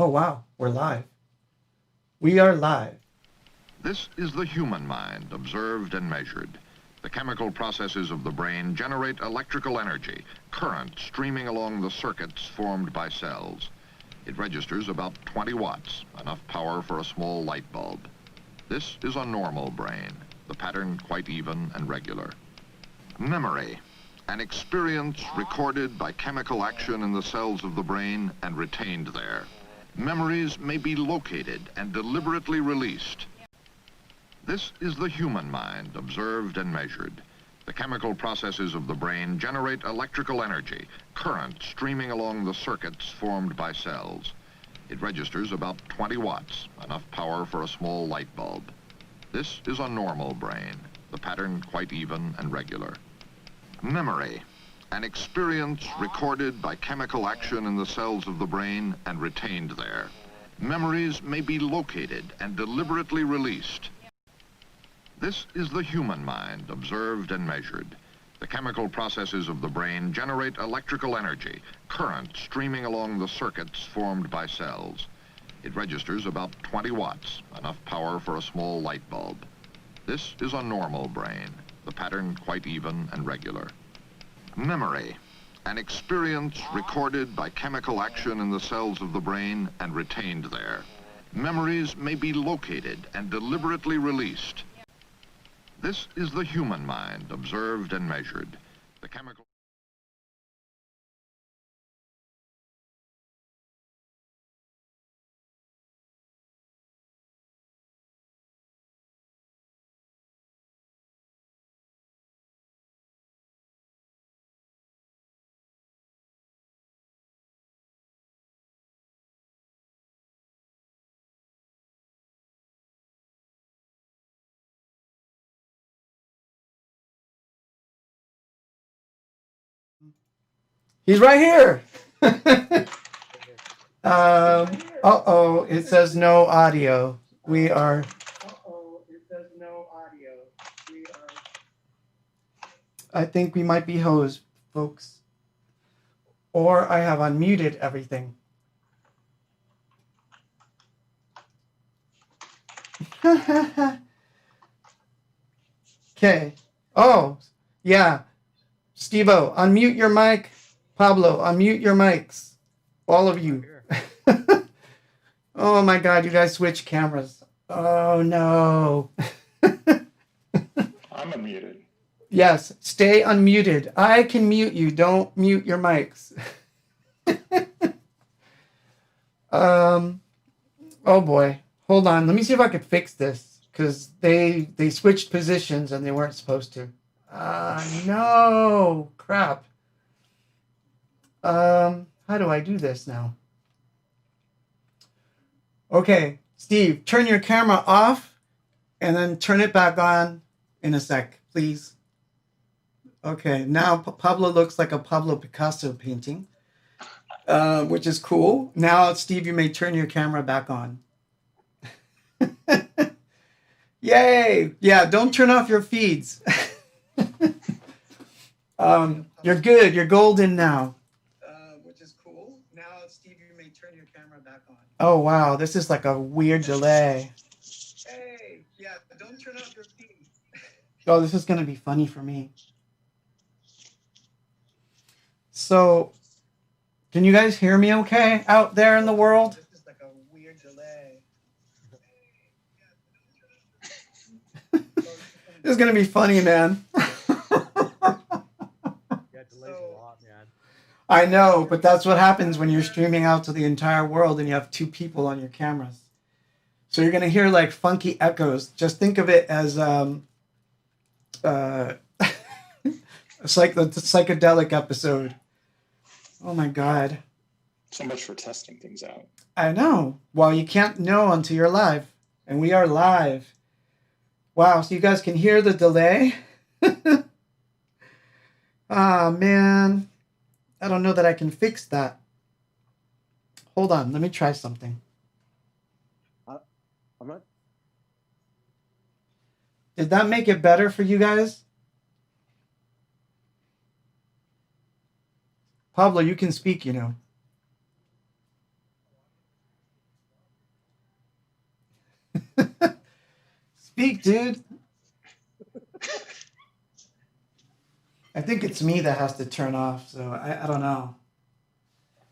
Oh, wow. We're live. We are live. This is the human mind, observed and measured. The chemical processes of the brain generate electrical energy, current streaming along the circuits formed by cells. It registers about 20 watts, enough power for a small light bulb. This is a normal brain, the pattern quite even and regular. Memory, an experience recorded by chemical action in the cells of the brain and retained there. Memories may be located and deliberately released. This is the human mind, observed and measured. The chemical processes of the brain generate electrical energy, current streaming along the circuits formed by cells. It registers about 20 watts, enough power for a small light bulb. This is a normal brain, the pattern quite even and regular. Memory, an experience recorded by chemical action in the cells of the brain and retained there. Memories may be located and deliberately released. This is the human mind, observed and measured. The chemical processes of the brain generate electrical energy, current streaming along the circuits formed by cells. It registers about 20 watts, enough power for a small light bulb. This is a normal brain, the pattern quite even and regular. Memory, an experience recorded by chemical action in the cells of the brain and retained there. Memories may be located and deliberately released. This is the human mind, observed and measured. The chemical... He's right here. Uh-oh, it says no audio. We are... I think we might be hosed, folks. Or I have unmuted everything. Okay. Oh, yeah. Steve-O, unmute your mic. Pablo, unmute your mics. All of you. Oh my God, you guys switch cameras. Oh no. I'm unmuted. Yes, stay unmuted. I can mute you. Don't mute your mics. Oh boy. Hold on. Let me see if I could fix this because they switched positions and they weren't supposed to. No. Crap. How do I do this now? Okay, Steve, turn your camera off and then turn it back on in a sec, please. Okay, now Pablo looks like a Pablo Picasso painting, which is cool. Now, Steve, you may turn your camera back on. Yay! Yeah, don't turn off your feeds. You're good. You're golden now. Which is cool. Now, Steve, you may turn your camera back on. Oh, wow. This is like a weird delay. Hey, yeah, don't turn off your feeds. Oh, this is going to be funny for me. So, can you guys hear me okay out there in the world? This is like a weird delay. This is going to be funny, man. I know, but that's what happens when you're streaming out to the entire world and you have two people on your cameras. So you're going to hear like funky echoes. Just think of it as it's like the psychedelic episode. Oh my God. So much for testing things out. I know. Well, you can't know until you're live. And we are live. Wow, so you guys can hear the delay? Ah, man. I don't know that I can fix that. Hold on, let me try something. I'm not. Did that make it better for you guys? Pablo, you can speak, you know. speak, dude. I think it's me that has to turn off, so I don't know.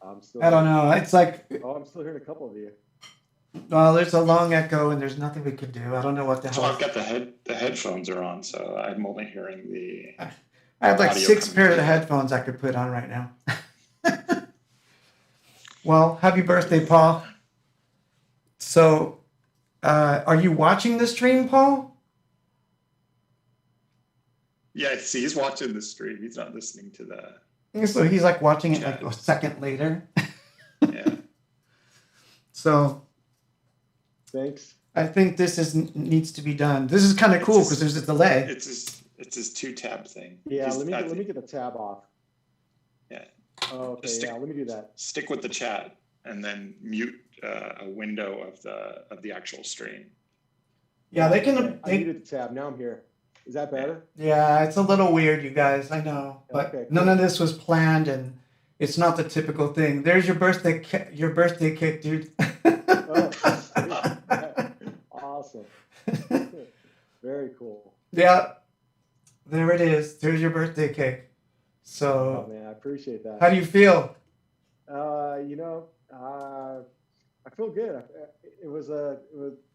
I'm still. I don't know. It's like, Oh, I'm still hearing a couple of you. well, there's a long echo and there's nothing we could do. I don't know what the So hell. I've got the headphones are on, so I'm only hearing the. I have like audio 6 coming pairs of through. headphones I could put on right now. Well, happy birthday, Paul. So, are you watching the stream, Paul? Yeah, see, he's watching the stream. He's not listening to the. So he's like watching it like Chat. a second later. Yeah. So Thanks. I think this needs to be done. This is kind of cool because there's a delay. It's his 2-tab thing. Yeah, He's- let me get the tab off. Yeah. Oh, okay, Just yeah, let me do that. Stick with the chat and then mute a window of the actual stream. Yeah, they Okay, can. I muted the tab. Now I'm here. Is that better? Yeah, it's a little weird, you guys. I know, but Okay, cool. none of this was planned, and it's not the typical thing. There's your birthday cake, dude. Oh, awesome. Very cool. Yeah, there it is. There's your birthday cake. Oh So, man, I appreciate that. how do you feel? I feel good.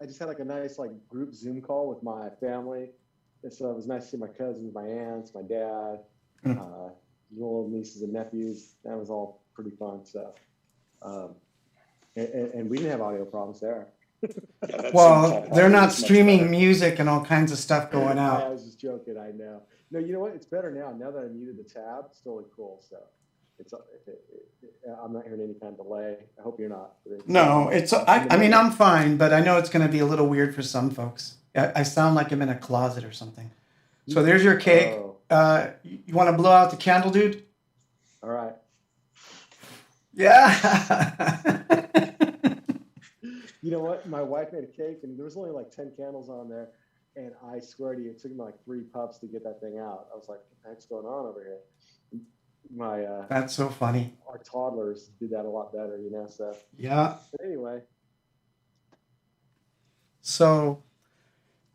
I just had like a nice like group Zoom call with my family. So it was nice to see my cousins, my aunts, my dad, little nieces and nephews. That was all pretty fun. So, and we didn't have audio problems there. Yeah, that's Well, some they're not is much streaming better. music and all kinds of stuff going I out. was just joking. I know. No, you know what? It's better now. Now that I muted the tab, it's totally cool. So I'm not hearing any kind of delay. I hope you're not. No, I mean, I'm fine, but I know it's going to be a little weird for some folks. I sound like I'm in a closet or something. So there's your cake. Oh, You want to blow out the candle, dude? all right. Yeah. You know what? My wife made a cake, and there was only like 10 candles on there. And I swear to you, it took me like 3 puffs to get that thing out. I was like, what the heck's going on over here? That's so funny. Our toddlers did that a lot better, you know. So, Yeah. but anyway, So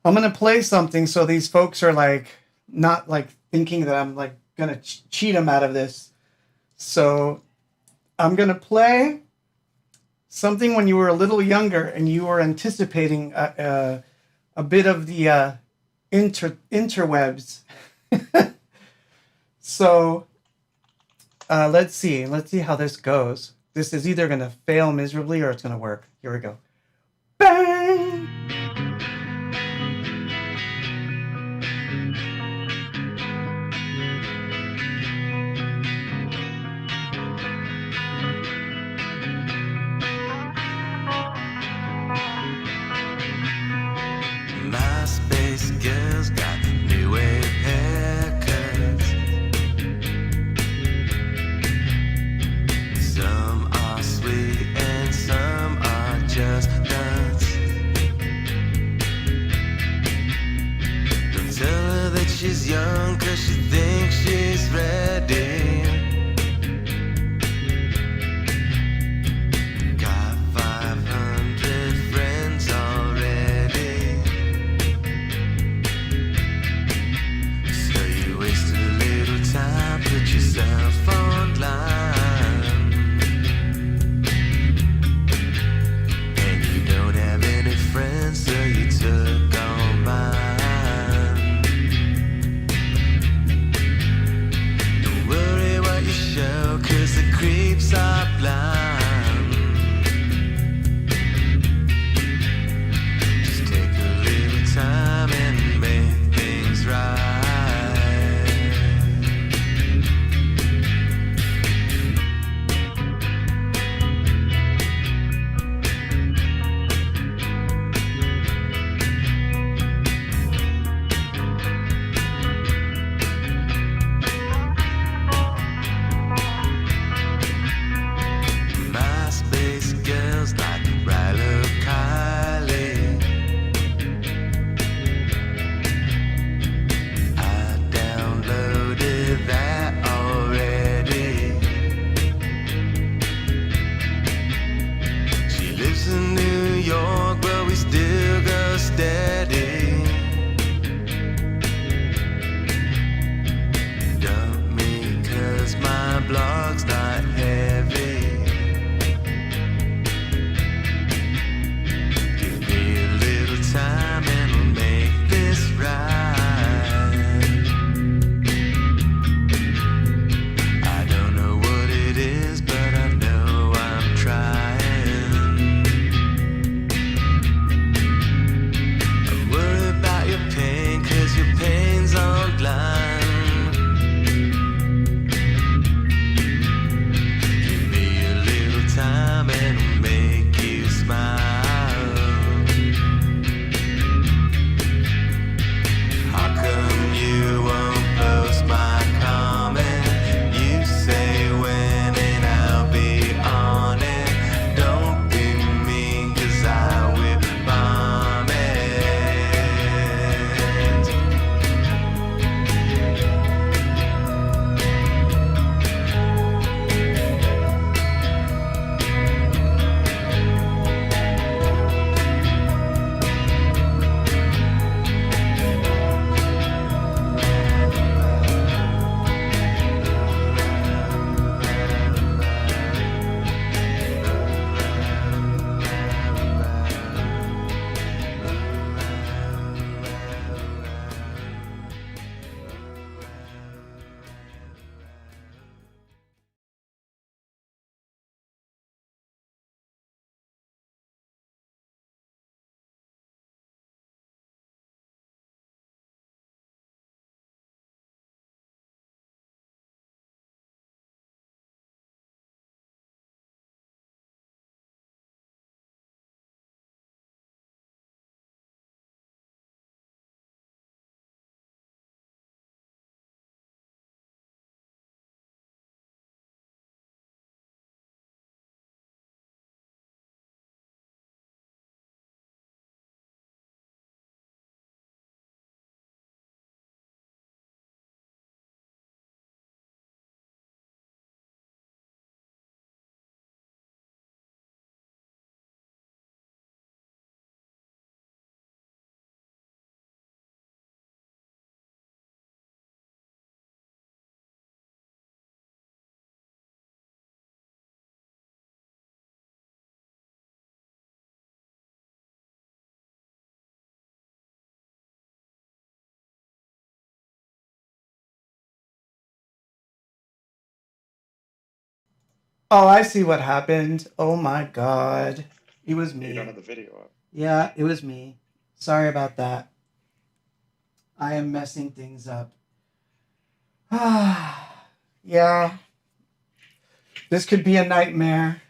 I'm going to play something so these folks are like not like thinking that I'm like going to cheat them out of this. So I'm going to play something when you were a little younger and you were anticipating a bit of the interwebs. So let's see how this goes. This is either going to fail miserably or it's going to work. Here we go. Bang! MySpace girls got new wave haircuts. Some are sweet and some are just nuts. Don't tell her that she's young 'cause she thinks she's ready. Got 500 friends already. So you waste a little time, put yourself online. And you don't have any friends, so you took all mine. Don't worry my blog's not heavy. Give me a little time and we'll make this right. I don't know what it is, but I know I'm trying. I'm worried about your pain, 'cause your pain's online. Give me a little time and I'll make you smile. How come you won't post my comment? You say when and I'll be on it. Don't be mean, 'cause I will bomb it. Oh, I see what happened. Oh my God. It was You don't me. have the video up. Yeah, it was me. Sorry about that. I am messing things up. Yeah, this could be a nightmare.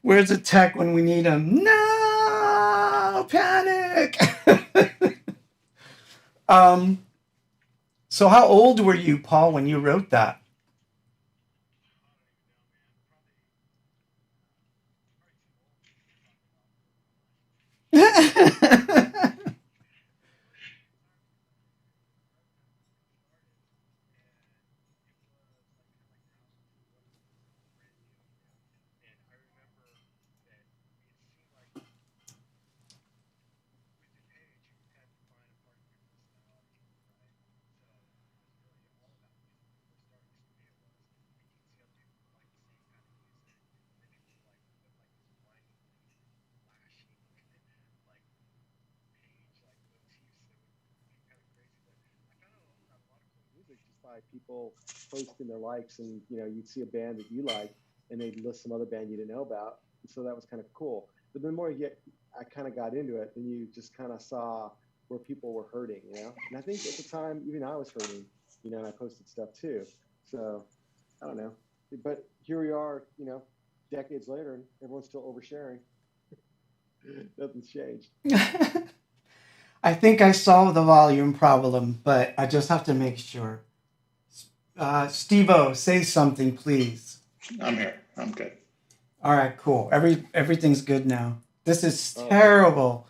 Where's the tech when we need him? No, panic. So how old were you, Paul, when you wrote that? Music just by people posting their likes, and you'd see a band that you like, and they'd list some other band you didn't know about, and so that was kind of cool. But the more I kind of got into it, then you just kind of saw where people were hurting, And I think at the time, even I was hurting, and I posted stuff too. So I don't know, but here we are, decades later, and everyone's still oversharing. Nothing's changed. I think I solved the volume problem, but I just have to make sure. Steve-O, say something, please. I'm here. I'm good. All right, cool. Everything's good now. This is terrible.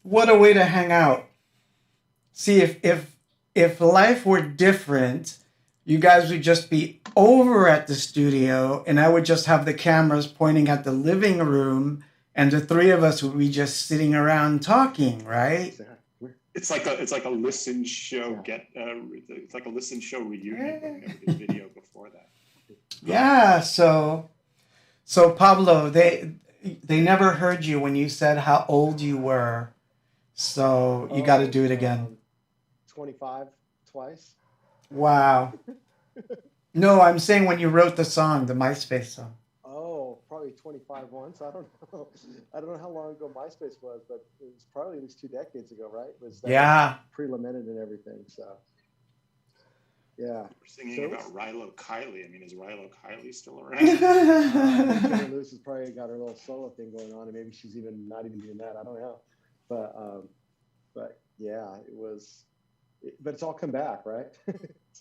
What a way to hang out. See, if life were different, you guys would just be over at the studio, and I would just have the cameras pointing at the living room, and the three of us would be just sitting around talking, right? Exactly. It's like a listen show it's like a listen show reunion. But we never did video before that. Yeah. So Pablo, they never heard you when you said how old you were. So you got to do it again. 25 twice. Wow. No, I'm saying when you wrote the song, the MySpace song. Oh, probably 25 once. I don't know. I don't know how long ago MySpace was, but it was probably at least 2 decades ago, right? It was Yeah. pre-lamented and everything. So, yeah. We're singing So- about Rilo Kiley. I mean, is Rilo Kiley still around? Jenny Lewis has probably got her little solo thing going on, and maybe she's not even doing that. I don't know, but yeah, it was. But it's all come back, right?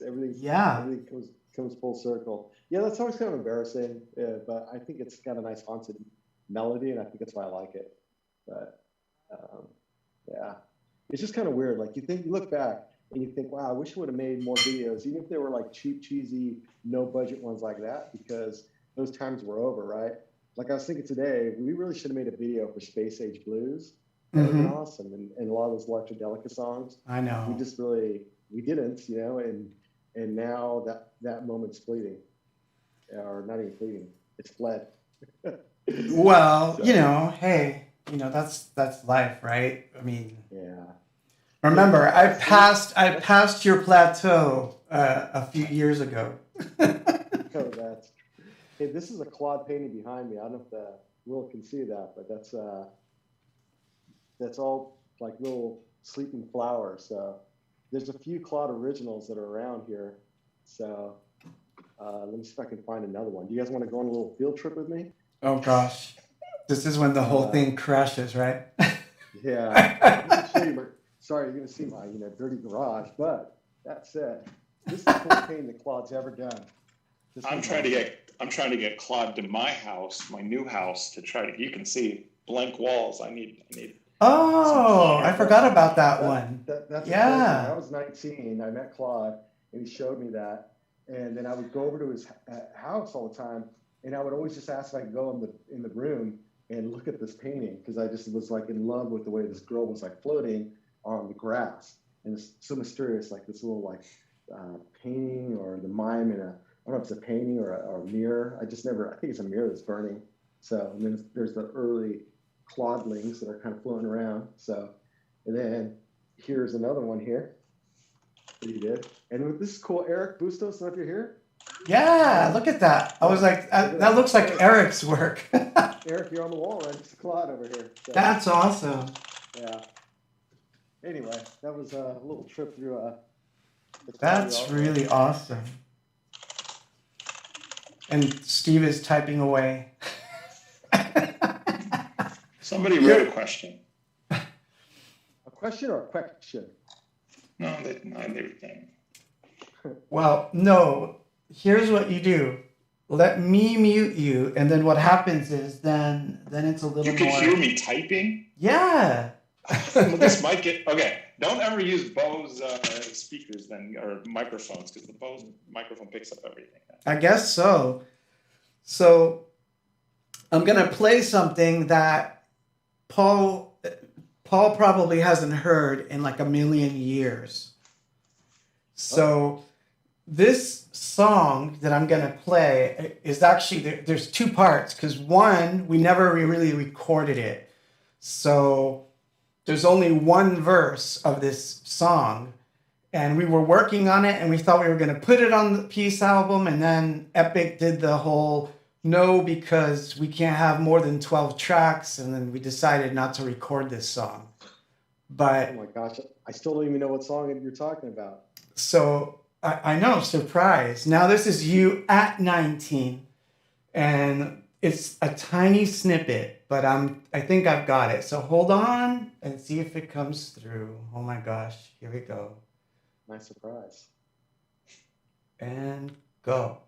Everything. Yeah. Everything comes full circle. Yeah, that's always kind of embarrassing, but I think it's got a nice haunted melody, and I think that's why I like it. But yeah, it's just kind of weird. Like you look back and you think, wow, I wish I would have made more videos, even if they were like cheap, cheesy, no budget ones like that, because those times were over, right? Like I was thinking today, we really should have made a video for Space Age Blues. That would have been awesome, and a lot of those Electrodelica songs. I know. We didn't, and now that moment's fleeting, or not even fleeting, it's fled. Well, So- hey, that's life, right? I mean, Yeah. remember, I passed your plateau a few years ago. So hey, this is a Claude painting behind me. I don't know if the world can see that, but that's all like little sleeping flowers. So there's a few Claude originals that are around here. So let me see if I can find another one. Do you guys want to go on a little field trip with me? Oh gosh, this is when the whole thing crashes, right? Yeah. I'm gonna show you sorry, you're gonna see my dirty garage, but that said, this is the coolest painting that Claude's ever done. I'm trying to get Claude to my house, my new house, to try to. You can see blank walls. I need. Oh, I forgot about that one. That's Yeah. I was 19. I met Claude, and he showed me that. And then I would go over to his house all the time, and I would always just ask if I could go in the room and look at this painting, because I just was like in love with the way this girl was like floating on the grass, and it's so mysterious, like this little like painting or the mime in I don't know if it's a painting or a mirror. I think it's a mirror that's burning. So and then there's the early Claudelings that are kind of floating around. So, and then here's another one here that he did. And this is cool, Eric Bustos. So if you're here, Yeah, look at that. I was like, that looks like Eric's work. Eric, you're on the wall, right? It's Claude over here. So, That's awesome. yeah. Anyway, that was a little trip through. The That's Claude really awesome. And Steve is typing away. Somebody wrote a question. A question or a question? No, they didn't. Well, no. Here's what you do. Let me mute you, and then what happens is then it's a little You can more. hear me typing. Yeah. Well, this might get okay. Don't ever use Bose speakers then or microphones, because the Bose microphone picks up everything. I guess so. So I'm gonna play something that Paul probably hasn't heard in like a million years. So this song that I'm gonna play is actually there's two parts, because one, we never really recorded it. So there's only one verse of this song, and we were working on it, and we thought we were going to put it on the Peace album, and then Epic did the whole no, because we can't have more than 12 tracks, and then we decided not to record this song. But Oh my gosh, I still don't even know what song you're talking about. so I know, surprise. Now this is you at 19, and it's a tiny snippet, but I think I've got it. So hold on and see if it comes through. Oh my gosh, here we go. Nice surprise. And go.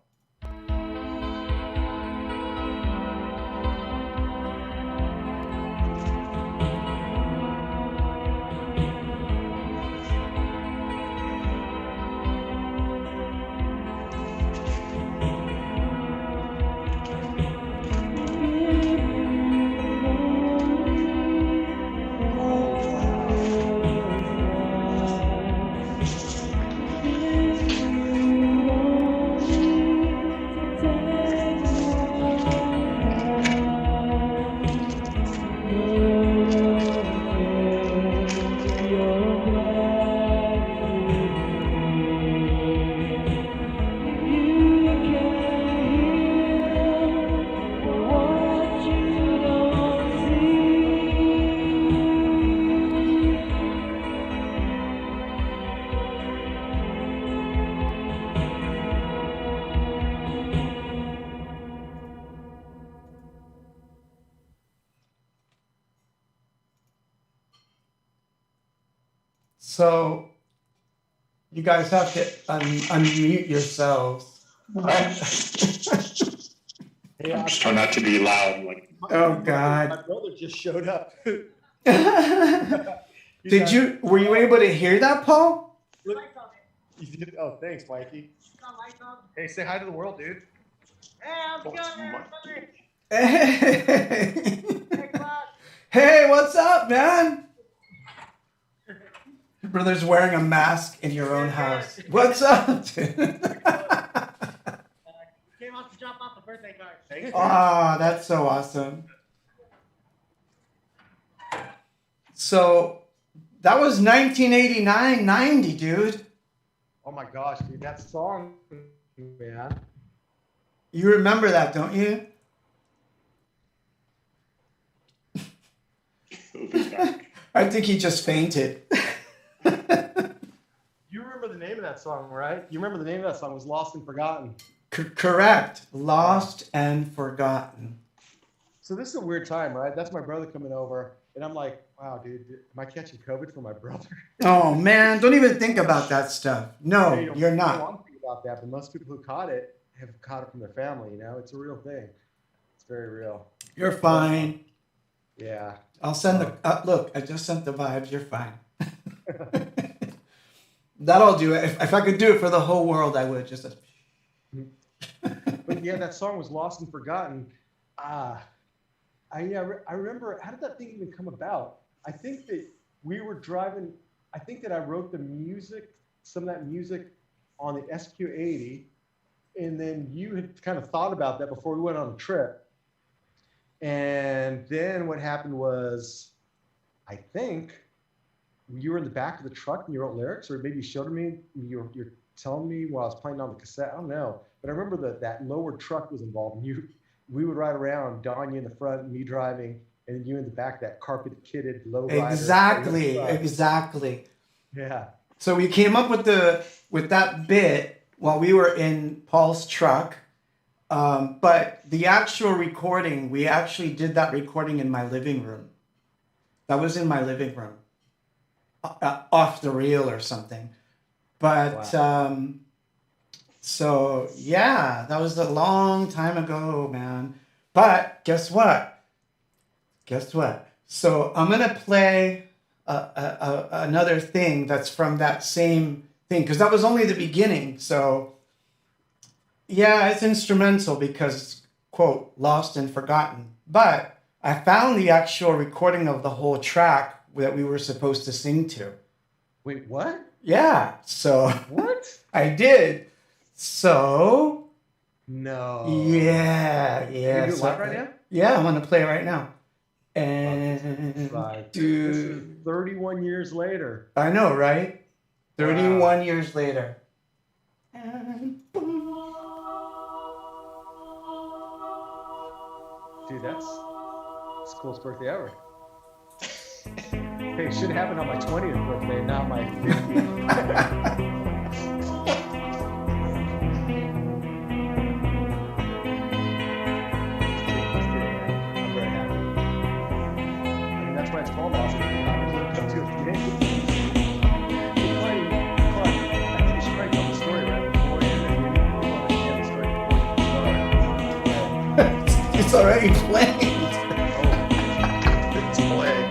So you guys have to unmute yourselves. Hey, I'm just trying not to be loud. Like, Oh God. My brother just showed up. Were you able to hear that, Paul? You did? Oh, thanks, Mikey. Hey, say hi to the world, dude. Hey, what's up, man? Your brother's wearing a mask in your own house. What's up, dude? Came out to drop off the birthday card. Ah, that's so awesome. So that was 1989, 90, dude. Oh my gosh, dude, that song, man. You remember that, don't you? I think he just fainted. You remember the name of that song, right? You remember the name of that song was Lost and Forgotten. Correct. Lost and Forgotten. So this is a weird time, right? That's my brother coming over, and I'm like, wow, dude, am I catching COVID from my brother? Oh, man. Don't even think about that stuff. No, Hey, you're I don't not. want to think about that, but most people who caught it have caught it from their family, you know? It's a real thing. It's very real. You're fine. Yeah. I'll send the... look, I just sent the vibes. You're fine. That'll do it. If I could do it for the whole world, I would. Just... But yeah, that song was Lost and Forgotten. I remember, how did that thing even come about? I think that we were driving, I think that I wrote the music, some of that music on the SQ80, and then you had kind of thought about that before we went on a trip. And then what happened was, I think you were in the back of the truck and you wrote lyrics, or maybe you showed me, you're telling me while I was playing on the cassette. I don't know. But I remember that lower truck was involved. And we would ride around, Don, you in the front, me driving, and then you in the back, that carpet-kitted low rider. Exactly. Yeah. So we came up with that bit while we were in Paul's truck. But the actual recording, we actually did that recording in my living room. That was in my living room. Off the reel or something. But, Wow. So yeah, that was a long time ago, man. But guess what? So I'm going to play another thing that's from that same thing, because that was only the beginning. So yeah, it's instrumental because, quote, lost and forgotten. But I found the actual recording of the whole track that we were supposed to sing to. Wait, what? Yeah, so What? I did. So No. yeah. Can you do it So, live right now? yeah, I'm gonna play it right now. And Live. This dude, is 31 years later. I know, right? 31 Wow. years later. And Dude, that's the coolest birthday ever. Hey, it should happen on my 20th birthday, not my 50th. I'm very happy. I mean, that's why it's called Lost and Forgotten. Too. I think you should probably tell the story right before you end the story before you start. it's already playing. It's playing.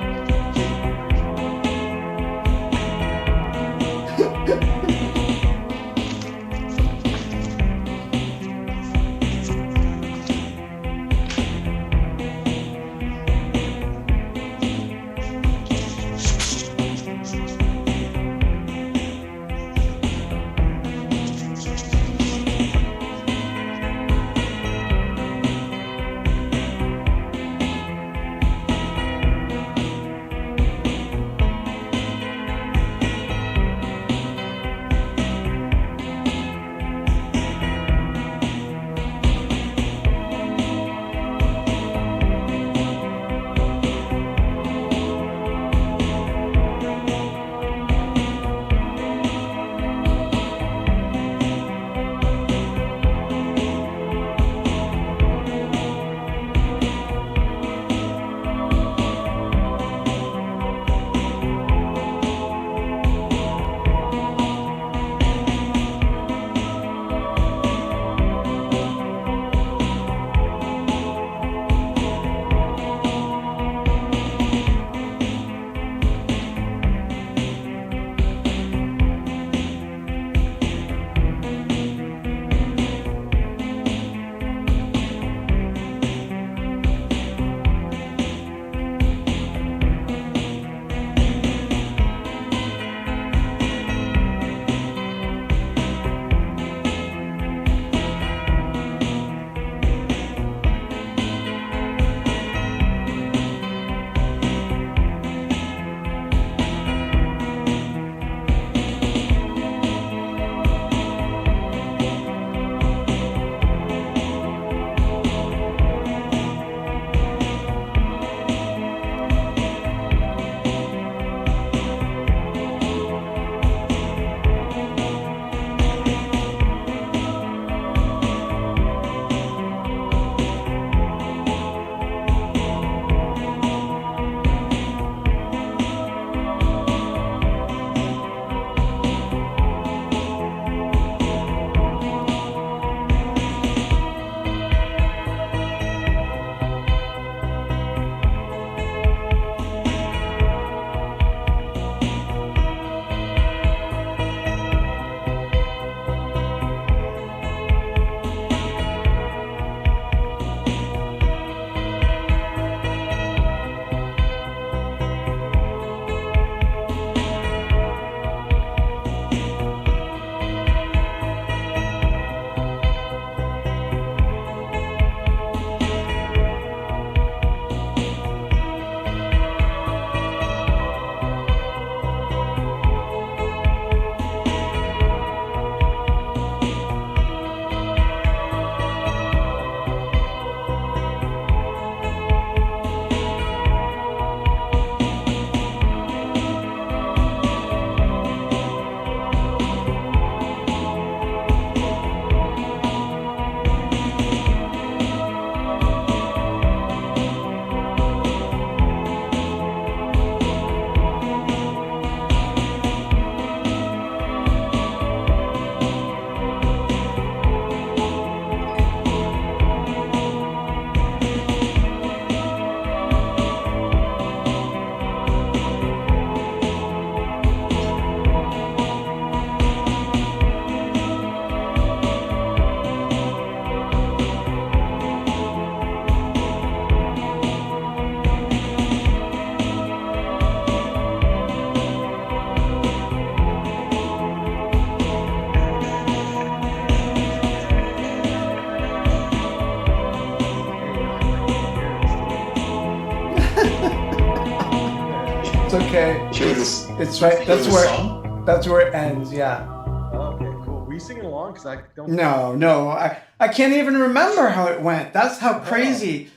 Okay. Hear this? It's right. Hear That's this where. song? That's where it ends. Yeah. Oh, okay, cool. Were you singing along? Because I don't. No. I can't even remember how it went. That's how crazy.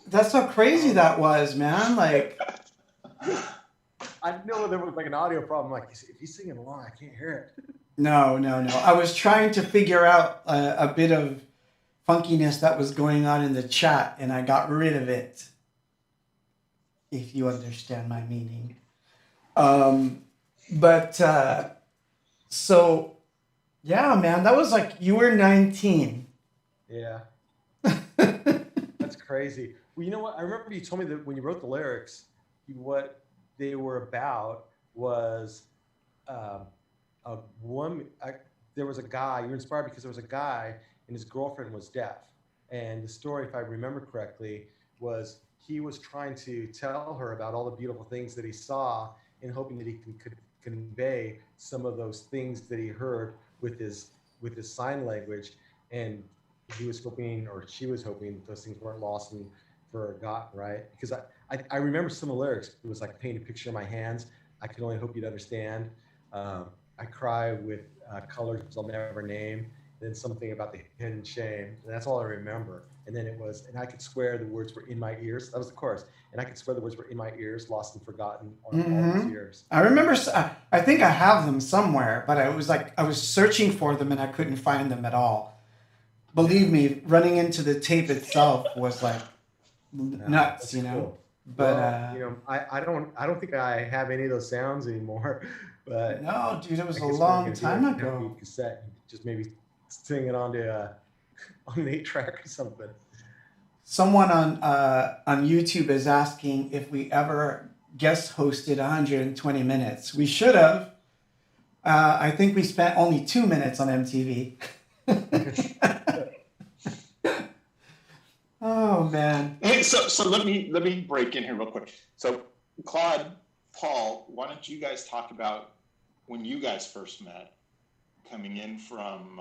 That's how crazy that was, man. Like. I know there was like an audio problem. Like, if he's singing along, I can't hear it. No. I was trying to figure out a bit of funkiness that was going on in the chat, and I got rid of it. If you understand my meaning. So, yeah, man, that was like, you were 19. Yeah. That's crazy. Well, you know what? I remember you told me that when you wrote the lyrics, what they were about was a woman. There was a guy, you were inspired because there was a guy and his girlfriend was deaf. And the story, if I remember correctly, was he was trying to tell her about all the beautiful things that he saw and hoping that he could convey some of those things that he heard with his sign language. And he was hoping, or she was hoping, that those things weren't lost and forgotten, right? Because I remember some of the lyrics. It was like, paint a picture in my hands. I can only hope you'd understand. I cry with colors I'll never name. Then something about the hidden shame. And that's all I remember. And then it was, and I could swear the words were in my ears. That was the chorus. And I could swear the words were in my ears, lost and forgotten all these years. I remember, I think I have them somewhere, but I was searching for them and I couldn't find them at all. Believe me, running into the tape itself was like nuts, you know. Cool. But well, you know, I don't think I have any of those sounds anymore. But no, dude, it was a I guess long we're time gonna do ago. a cassette, just maybe sing it onto on an 8-track or something. Someone on YouTube is asking if we ever guest hosted 120 minutes. We should have. I think we spent only 2 minutes on MTV. Oh man. Hey, so let me break in here real quick. So Claude, Paul, why don't you guys talk about when you guys first met, coming in from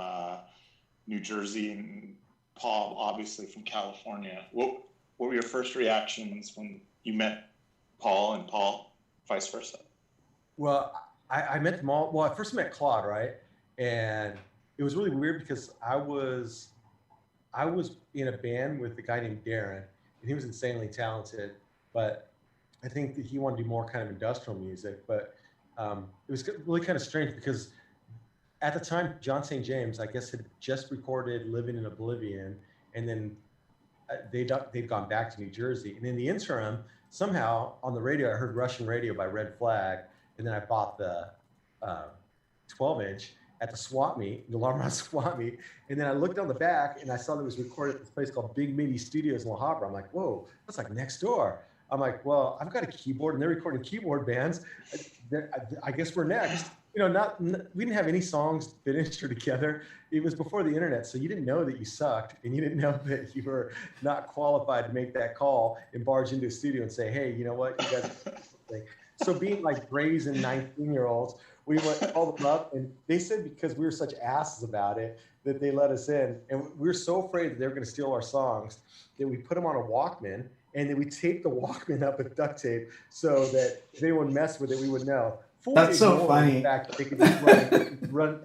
New Jersey, and Paul obviously from California. What were your first reactions when you met Paul and Paul, vice versa? Well, I met them all. Well, I first met Claude, right? And it was really weird because I was in a band with a guy named Darren, and he was insanely talented, but I think that he wanted to do more kind of industrial music. But it was really kind of strange because at the time, John St. James, I guess, had just recorded Living in Oblivion, and then they'd gone back to New Jersey. And in the interim, somehow on the radio, I heard Russian Radio by Red Flag, and then I bought the 12-inch at the swap meet, the Alarm swap meet. And then I looked on the back and I saw that it was recorded at this place called Big MIDI Studios in La Habra. I'm like, whoa, that's like next door. I'm like, well, I've got a keyboard and they're recording keyboard bands. I guess we're next. You know, we didn't have any songs finished or together. It was before the internet, so you didn't know that you sucked, and you didn't know that you were not qualified to make that call and barge into a studio and say, hey, you know what, you guys. So being like brazen 19-year-olds, we called them up, and they said because we were such asses about it that they let us in, and we were so afraid that they were going to steal our songs that we put them on a Walkman, and then we taped the Walkman up with duct tape so that if anyone messed with it, we would know. That's so funny. In fact, they could run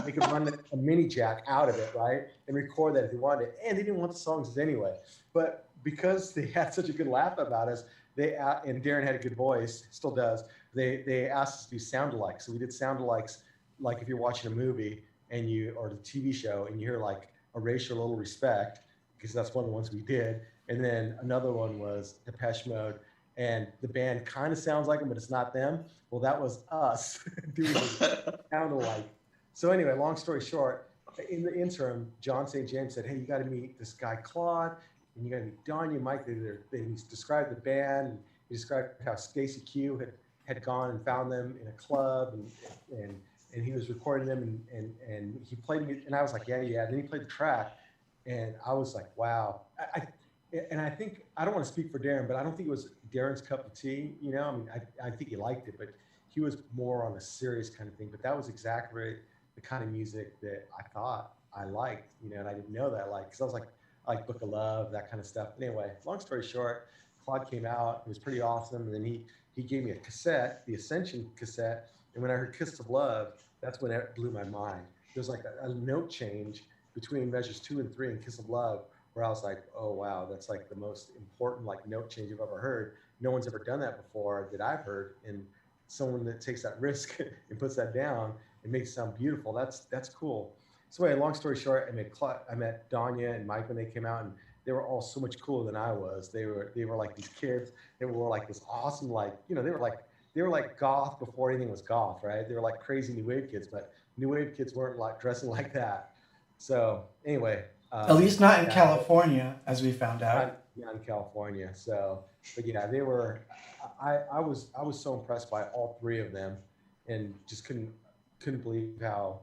a mini jack out of it, right, and record that if they wanted. And they didn't want the songs anyway. But because they had such a good laugh about us, and Darren had a good voice, still does. They asked us to do sound-alikes. So we did sound-alikes, like if you're watching a movie or the TV show, and you hear like Erasure, Little Respect, because that's one of the ones we did. And then another one was Depeche Mode. And the band kind of sounds like them, but it's not them. Well, that was us doing sound alike. So anyway, long story short, in the interim, John St. James said, hey, you got to meet this guy, Claude, and you got to meet Danya, Mike. He described the band. And he described how Stacy Q had gone and found them in a club, and he was recording them, and he played me. And I was like, yeah. And then he played the track, and I was like, wow. And I think, I don't want to speak for Darren, but I don't think it was Darren's cup of tea, you know? I mean, I think he liked it, but he was more on a serious kind of thing. But that was exactly the kind of music that I thought I liked, you know, and I didn't know that I liked, because I was like Book of Love, that kind of stuff. But anyway, long story short, Claude came out, it was pretty awesome. And then he he gave me a cassette, the Ascension cassette, and when I heard Kiss of Love, that's when it blew my mind. There's like a note change between measures 2 and 3 and Kiss of Love, where I was like, oh wow, that's like the most important like note change I've ever heard. No one's ever done that before that I've heard, and someone that takes that risk and puts that down and makes it sound beautiful. That's cool. So anyway, long story short, I met Danya and Mike when they came out, and they were all so much cooler than I was. They were like these kids. They were like this awesome, like, you know, they were like goth before anything was goth, right? They were like crazy new wave kids, but new wave kids weren't like dressing like that. So anyway, At least not in California, as we found out. not in California. So, but yeah, they were. I was so impressed by all three of them, and just couldn't believe how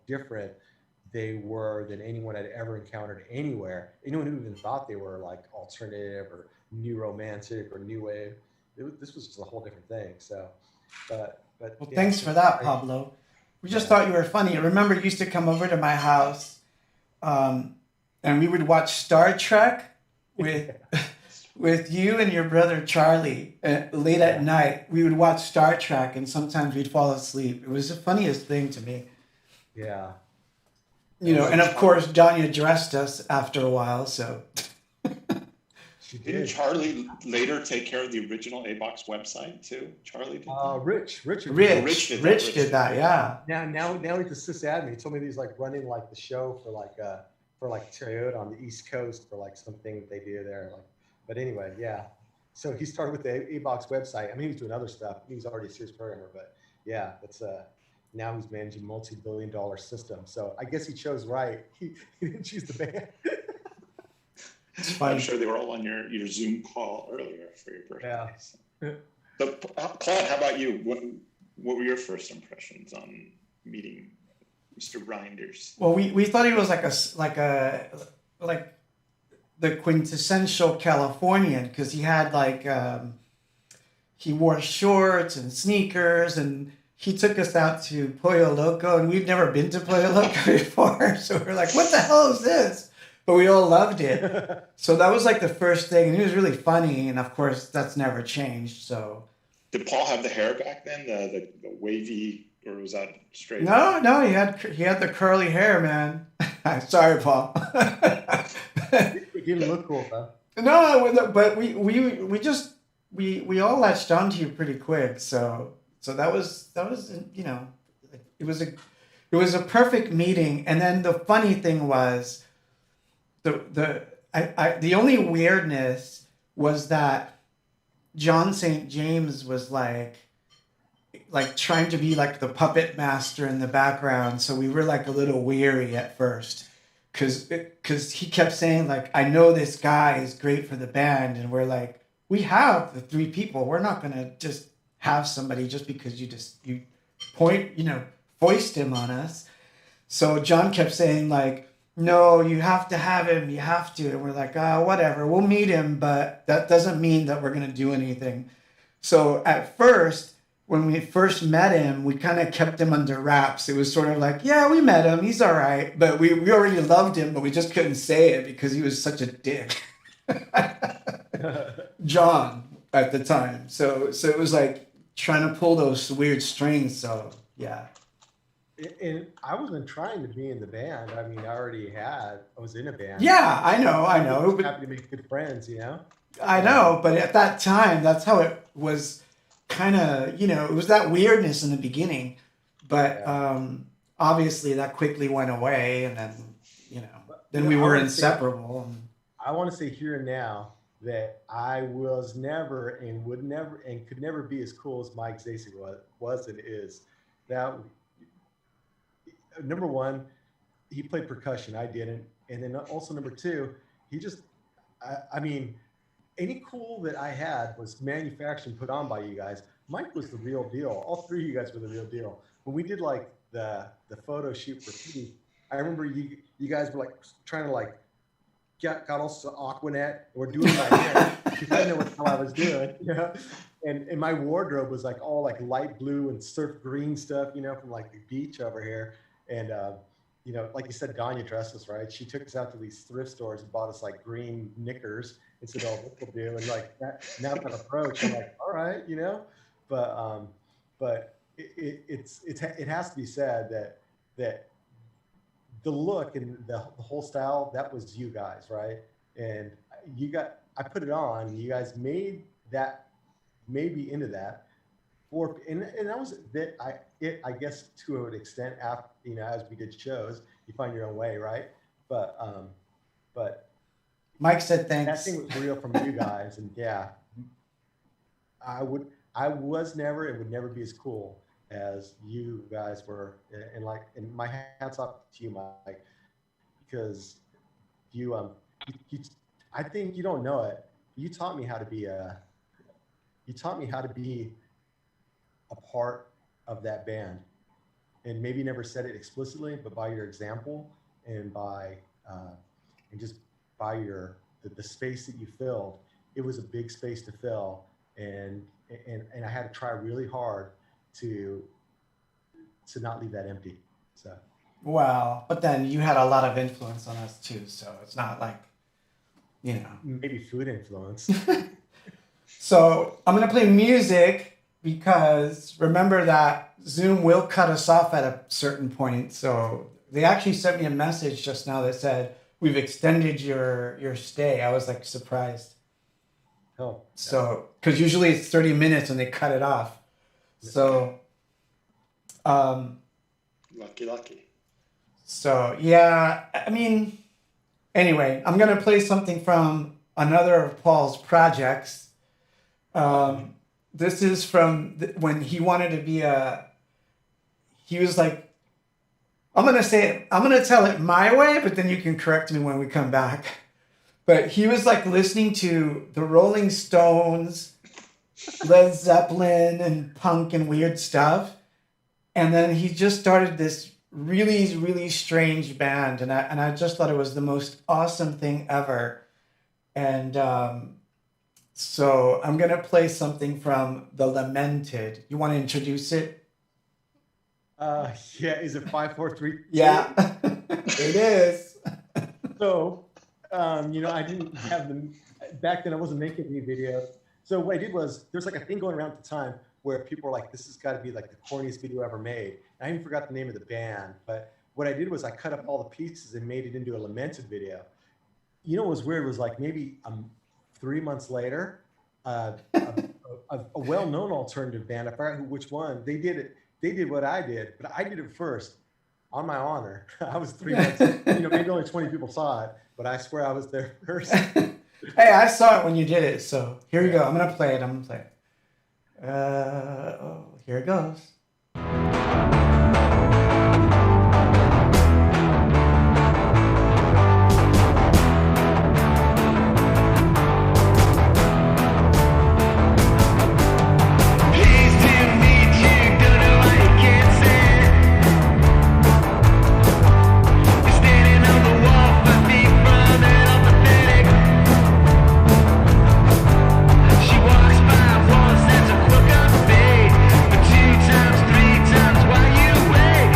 different they were than anyone I'd ever encountered anywhere. Anyone who even thought they were like alternative or new romantic or new wave, this was just a whole different thing. So, but Well, yeah, thanks for that, Pablo. We just thought you were funny. I remember you used to come over to my house, and we would watch Star Trek with with you and your brother Charlie late at night. We would watch Star Trek, and sometimes we'd fall asleep. It was the funniest thing to me. Yeah. You know, and of course, Danya dressed us after a while, so. She Didn't did. Charlie later take care of the original ABOX website too? Charlie did. Rich Rich Rich did that, yeah. Now he's the sysadmin. He told me he's like running like the show for like Toyota on the East Coast for like something they do there. Like, but anyway, yeah. So he started with the ABOX website. I mean, he was doing other stuff. He was already a serious programmer, but yeah, that's now he's managing multi-billion-dollar systems. So I guess he chose right. He didn't choose the band. It's I'm funny. sure they were all on your Zoom call earlier for your birthday. Yeah. So, Claude, how about you? What were your first impressions on meeting Mr. Reinders? Well, we thought he was like the quintessential Californian, because he had like he wore shorts and sneakers, and he took us out to Pollo Loco, and we'd never been to Pollo Loco before, so we're like, what the hell is this? But we all loved it. So that was like the first thing, and he was really funny, and of course that's never changed. So Did Paul have the hair back then, the wavy, or was that straight? no, he had the curly hair, man. Sorry, Paul. It didn't look cool, though. No, but we all latched onto you pretty quick. So that was you know, it was a perfect meeting. And then the funny thing was the only weirdness was that John St. James was like trying to be like the puppet master in the background. So we were like a little weary at first. Because he kept saying, like, I know this guy is great for the band. And we're like, we have the three people. We're not going to just have somebody just because you foist him on us. So John kept saying, like, no, you have to have him. You have to. And we're like, whatever. We'll meet him. But that doesn't mean that we're going to do anything. So at first, when we first met him, we kind of kept him under wraps. It was sort of like, yeah, we met him. He's all right. But we already loved him, but we just couldn't say it because he was such a dick. John at the time. So it was like trying to pull those weird strings. So, yeah. And I wasn't trying to be in the band. I mean, I was in a band. Yeah, I know. I was But happy to make good friends, you know? I know. But at that time, that's how it was. Kind of, you know, it was that weirdness in the beginning, but obviously that quickly went away, and then, you know, then we were inseparable. I want to say here and now that I was never and would never and could never be as cool as Mike Zacek was and is. That number one, he played percussion, I didn't, and then also number two, he just, I mean. Any cool that I had was manufactured and put on by you guys. Mike was the real deal. All three of you guys were the real deal. When we did like the photo shoot for Pete, I remember you guys were like trying to like got also Aquanet. And we're doing my hair because I didn't know what the hell I was doing. You know? And my wardrobe was like all like light blue and surf green stuff, you know, from like the beach over here. And you know, like you said, Danya dressed us, right? She took us out to these thrift stores and bought us like green knickers and said, "Oh, this will do." And like that approach, I'm like, "All right," you know. But it has to be said that the look and the whole style, that was you guys, right? And I put it on. You guys made me into that. And that was that I guess to an extent after, you know, as we did shows, you find your own way, right? But Mike said thanks. that thing was real from you guys, and yeah, I was never and would never be as cool as you guys were, and my hats off to you, Mike, because you I think you don't know it. You taught me how to be a part of that band, and maybe never said it explicitly, but by your example and by and just by the space that you filled, it was a big space to fill, and I had to try really hard to not leave that empty. So Well, but then you had a lot of influence on us too, so it's not like, you know. maybe food influence. So I'm gonna play music because remember that Zoom will cut us off at a certain point. So they actually sent me a message just now that said, "We've extended your stay." I was like surprised. Oh, So, because usually it's 30 minutes and they cut it off. So, Lucky. so yeah, I mean, anyway, I'm going to play something from another of Paul's projects. This is from when he wanted to be he was like, I'm going to tell it my way, but then you can correct me when we come back. But he was like listening to the Rolling Stones, Led Zeppelin, and punk and weird stuff. And then he just started this really, really strange band. And I just thought it was the most awesome thing ever. And so I'm going to play something from The Lamented. You want to introduce it? yeah. Is it 5, 4, 3? Yeah, it is. So, you know, I didn't have them back then. I wasn't making any videos. So what I did was there's like a thing going around at the time where people were like, "This has got to be like the corniest video ever made." And I even forgot the name of the band, but what I did was I cut up all the pieces and made it into a Lamented video. You know what was weird was like maybe 3 months later, a well-known alternative band, I forgot which one, they did it. They did what I did, but I did it first. On my honor, I was 3 months. You know, maybe only 20 people saw it, but I swear I was there first. Hey, I saw it when you did it. So here we go. I'm gonna play it. Here it goes. She walks by once, that's a crook of fate. But 2 times, 3 times, why you wait?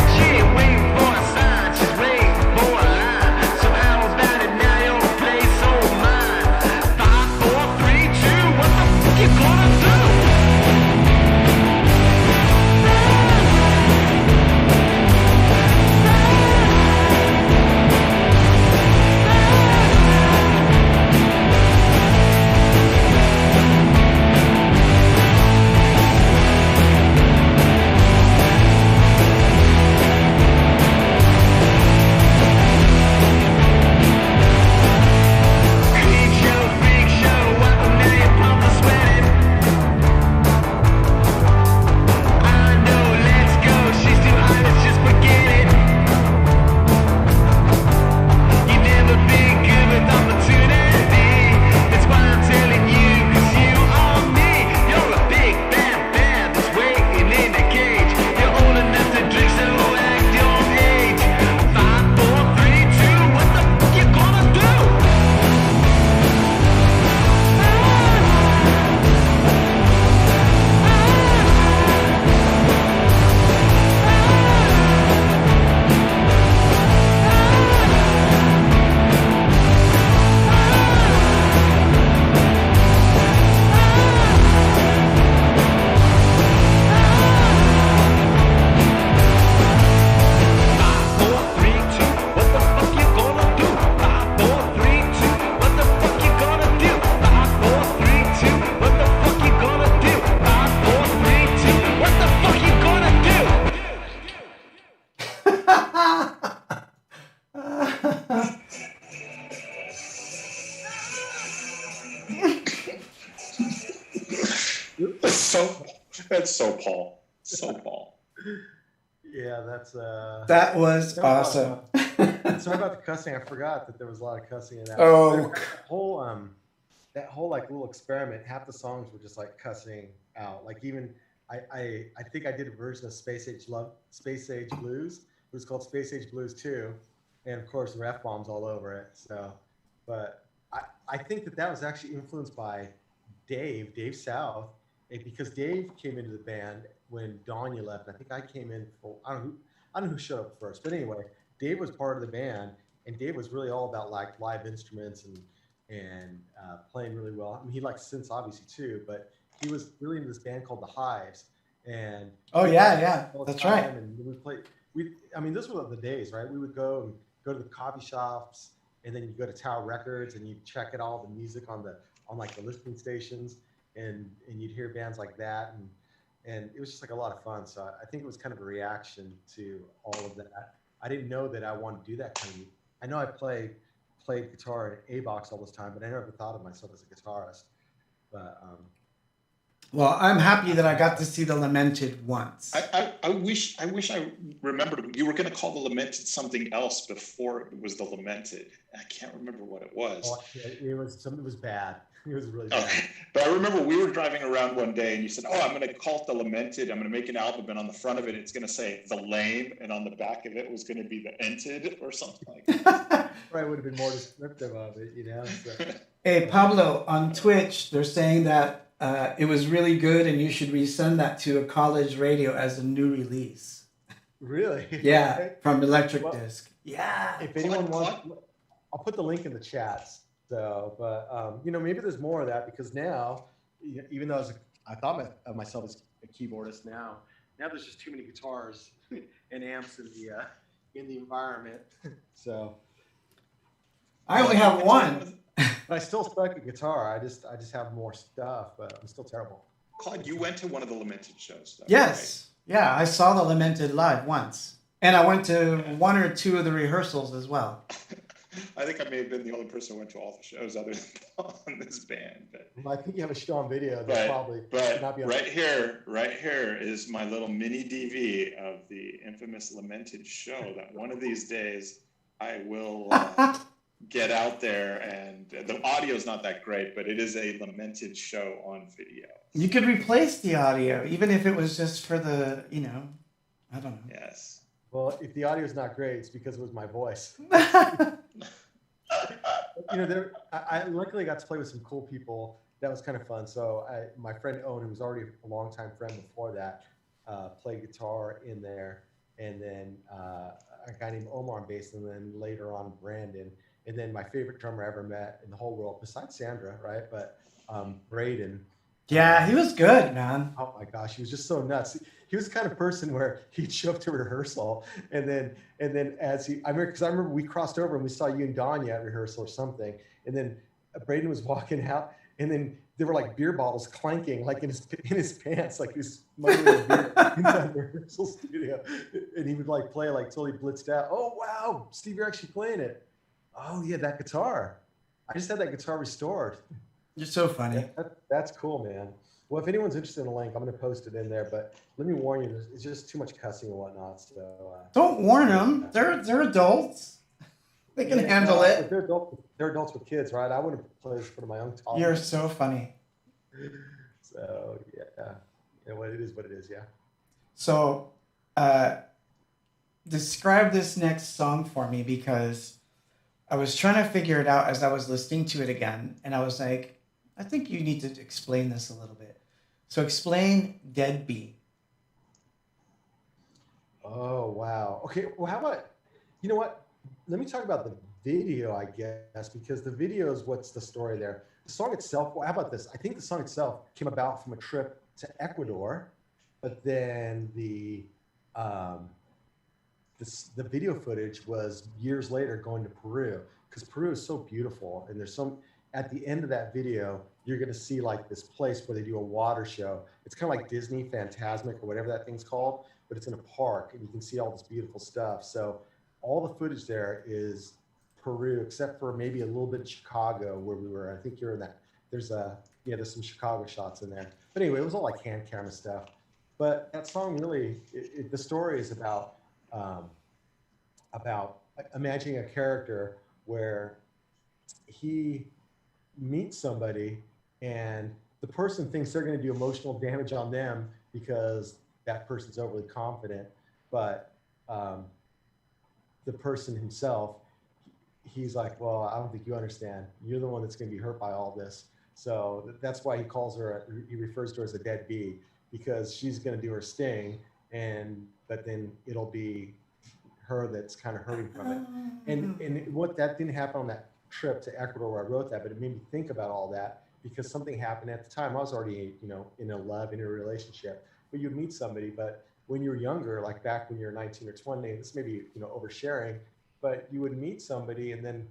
That's so Paul. So Paul. Yeah, that's That was That was awesome. sorry about the cussing. I forgot that there was a lot of cussing in that. Oh. That whole like little experiment. Half the songs were just like cussing out. Like even I think I did a version of Space Age Blues. It was called Space Age Blues 2, and of course ref bombs all over it. So, but I think that was actually influenced by Dave South, and because Dave came into the band when Danya left. I think I came in for I don't know who showed up first, but anyway, Dave was part of the band, and Dave was really all about like live instruments and playing really well. I mean, he likes synths obviously too, but he was really into this band called the Hives. And Oh, yeah, all the that's time, right. And we played. I mean, those were the days, right? We would go to the coffee shops, and then you go to Tower Records, and you check out all the music on like the listening stations, and you'd hear bands like that, and it was just like a lot of fun. So I think it was kind of a reaction to all of that. I didn't know that I wanted to do that kind of. I know I played guitar in A-Box all this time, but I never thought of myself as a guitarist. But Well, I'm happy that I got to see the Lamented once. I wish I remembered. You were going to call the Lamented something else before it was the Lamented. I can't remember what it was. it was bad. It was really bad. Okay. But I remember we were driving around one day and you said, I'm going to call it the Lamented. I'm going to make an album, and on the front of it, it's going to say the Lame, and on the back of it was going to be the Ented or something like that. Probably would have been more descriptive of it, you know. So. Hey, Pablo, on Twitch, they're saying that it was really good and you should resend that to a college radio as a new release. Really? Yeah, from Electric Well, Disc. Yeah. If anyone wants, I'll put the link in the chats. So, but maybe there's more of that, because now, even though I thought of myself as a keyboardist, now there's just too many guitars and amps in the environment. So I only have one. but I still suck at guitar. I just have more stuff, but I'm still terrible. Claude, you went to one of the Lamented shows, though. Yes. Yeah, I saw the Lamented live once. And I went to one or two of the rehearsals as well. Right? I think I may have been the only person who went to all the shows other than Paul in this band. But I think you have a show on video that probably should not be on. right here is my little mini DV of the infamous Lamented show that one of these days I will get out there, and the audio is not that great, but it is a Lamented show on video. You could replace the audio, even if it was just for the, I don't know. Yes. Well, if the audio is not great, it's because it was my voice. I luckily got to play with some cool people. That was kind of fun. So my friend Owen, who was already a longtime friend before that, played guitar in there, and then a guy named Omar on bass, and then later on Brandon, and then my favorite drummer I ever met in the whole world, besides Sandra, right? But Braden. Yeah, he was good, man. Oh my gosh, he was just so nuts. He was the kind of person where he'd show up to rehearsal, and then I remember we crossed over and we saw you and Danya at rehearsal or something, and then Braden was walking out, and then there were like beer bottles clanking like in his pants, like he was smuggling a beer inside the rehearsal studio, and he would like play like till he blitzed out. Oh wow, Steve, you're actually playing it. Oh yeah, that guitar. I just had that guitar restored. You're so funny. That's cool, man. Well, if anyone's interested in the link, I'm going to post it in there. But let me warn you, it's just too much cussing and whatnot. So Don't warn them. They're adults. They can handle it. They're adults with kids, right? I wouldn't play this for my own tolerance. You're so funny. So yeah, what it is, what it is. Yeah. So, describe this next song for me, because I was trying to figure it out as I was listening to it again, and I was like, I think you need to explain this a little bit. So explain Deadbeat. Oh, wow. Okay. Well, how about, you know what? Let me talk about the video, I guess, because the video is what's the story there. The song itself, well, how about this? I think the song itself came about from a trip to Ecuador, but then the video footage was years later going to Peru, because Peru is so beautiful, and there's at the end of that video, you're going to see like this place where they do a water show. It's kind of like Disney Fantasmic or whatever that thing's called, but it's in a park, and you can see all this beautiful stuff. So all the footage there is Peru, except for maybe a little bit of Chicago where we were. I think you're in that. There's some Chicago shots in there. But anyway, it was all like hand camera stuff. But that song really, the story is about imagining a character where he meets somebody and the person thinks they're going to do emotional damage on them because that person's overly confident, but the person himself, he's like, well, I don't think you understand. You're the one that's going to be hurt by all this. So that's why he calls her, he refers to her as a dead bee, because she's going to do her sting, but then it'll be her that's kind of hurting from it. And what that didn't happen on that trip to Ecuador where I wrote that, but it made me think about all that because something happened at the time. I was already, in a love, in a relationship, but you'd meet somebody. But when you're younger, like back when you're 19 or 20, this may be, oversharing, but you would meet somebody and then,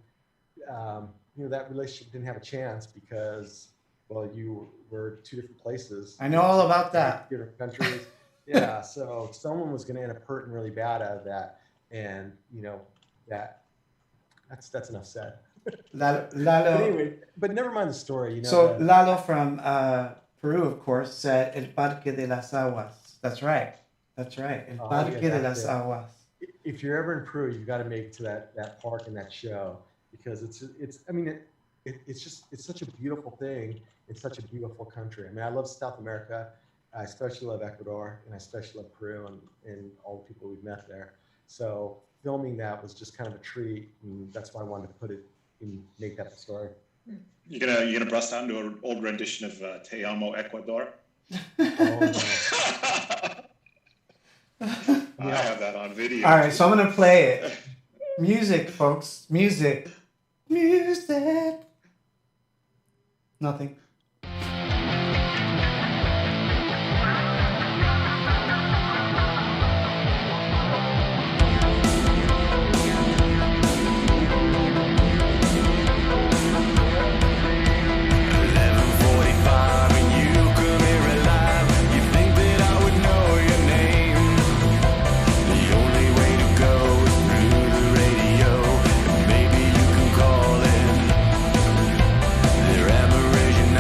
that relationship didn't have a chance because, well, you were two different places. I know all about that. Different countries. Yeah. So someone was going to end up hurting really bad out of that. And, that's enough said. Lalo, But anyway, but never mind the story. so Lalo from Peru, of course, said El Parque de las Aguas. That's right. El Oh, Parque yeah, de that's las it. Aguas. If you're ever in Peru, you've got to make it to that park and that show because it's such a beautiful thing. It's such a beautiful country. I mean, I love South America. I especially love Ecuador, and I especially love Peru and all the people we've met there. So filming that was just kind of a treat, and that's why I wanted to put it and make that the story. You're gonna bust out into an old rendition of Te Amo Ecuador. Oh, no. I have that on video. All right, so I'm going to play it. Music, folks. Music. Nothing. They're Aborigine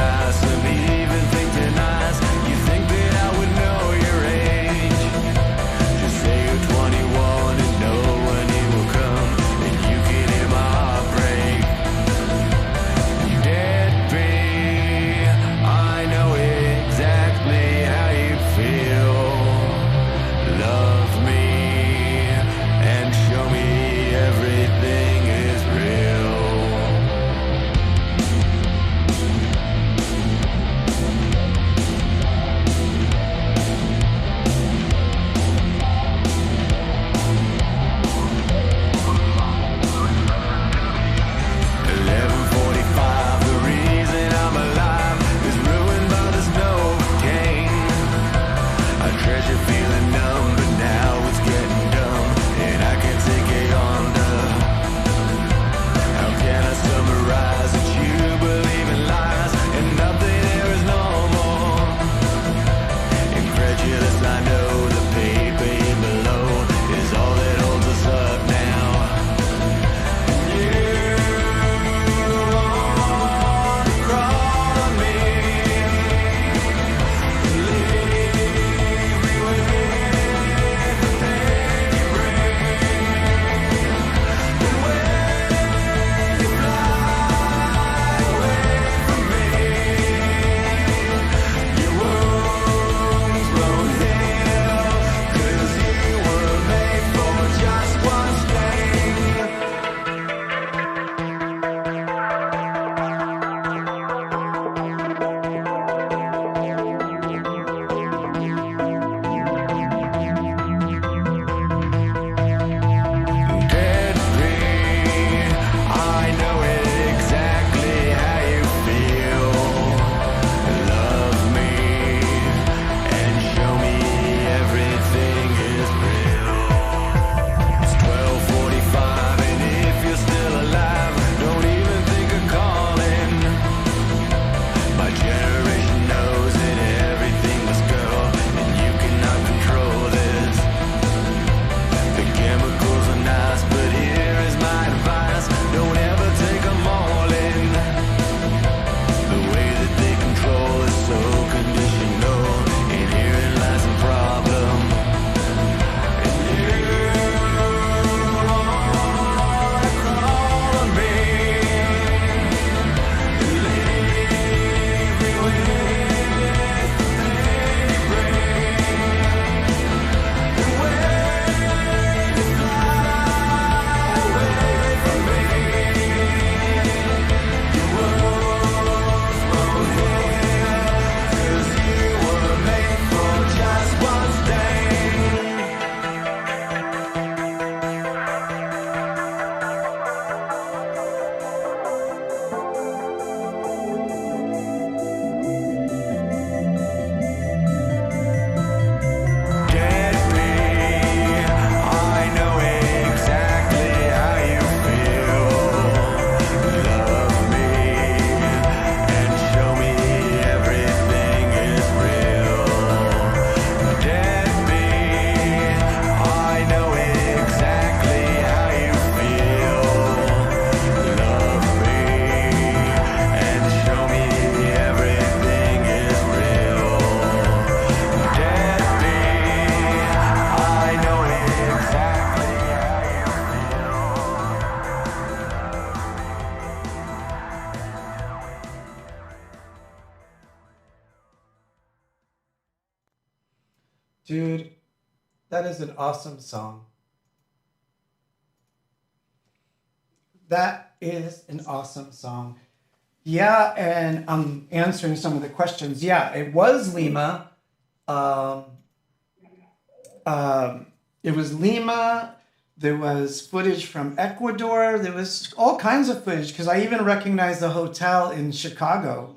That is an awesome song. That is an awesome song. Yeah, and I'm answering some of the questions. Yeah, it was Lima. Um, it was Lima. There was footage from Ecuador. There was all kinds of footage because I even recognized the hotel in Chicago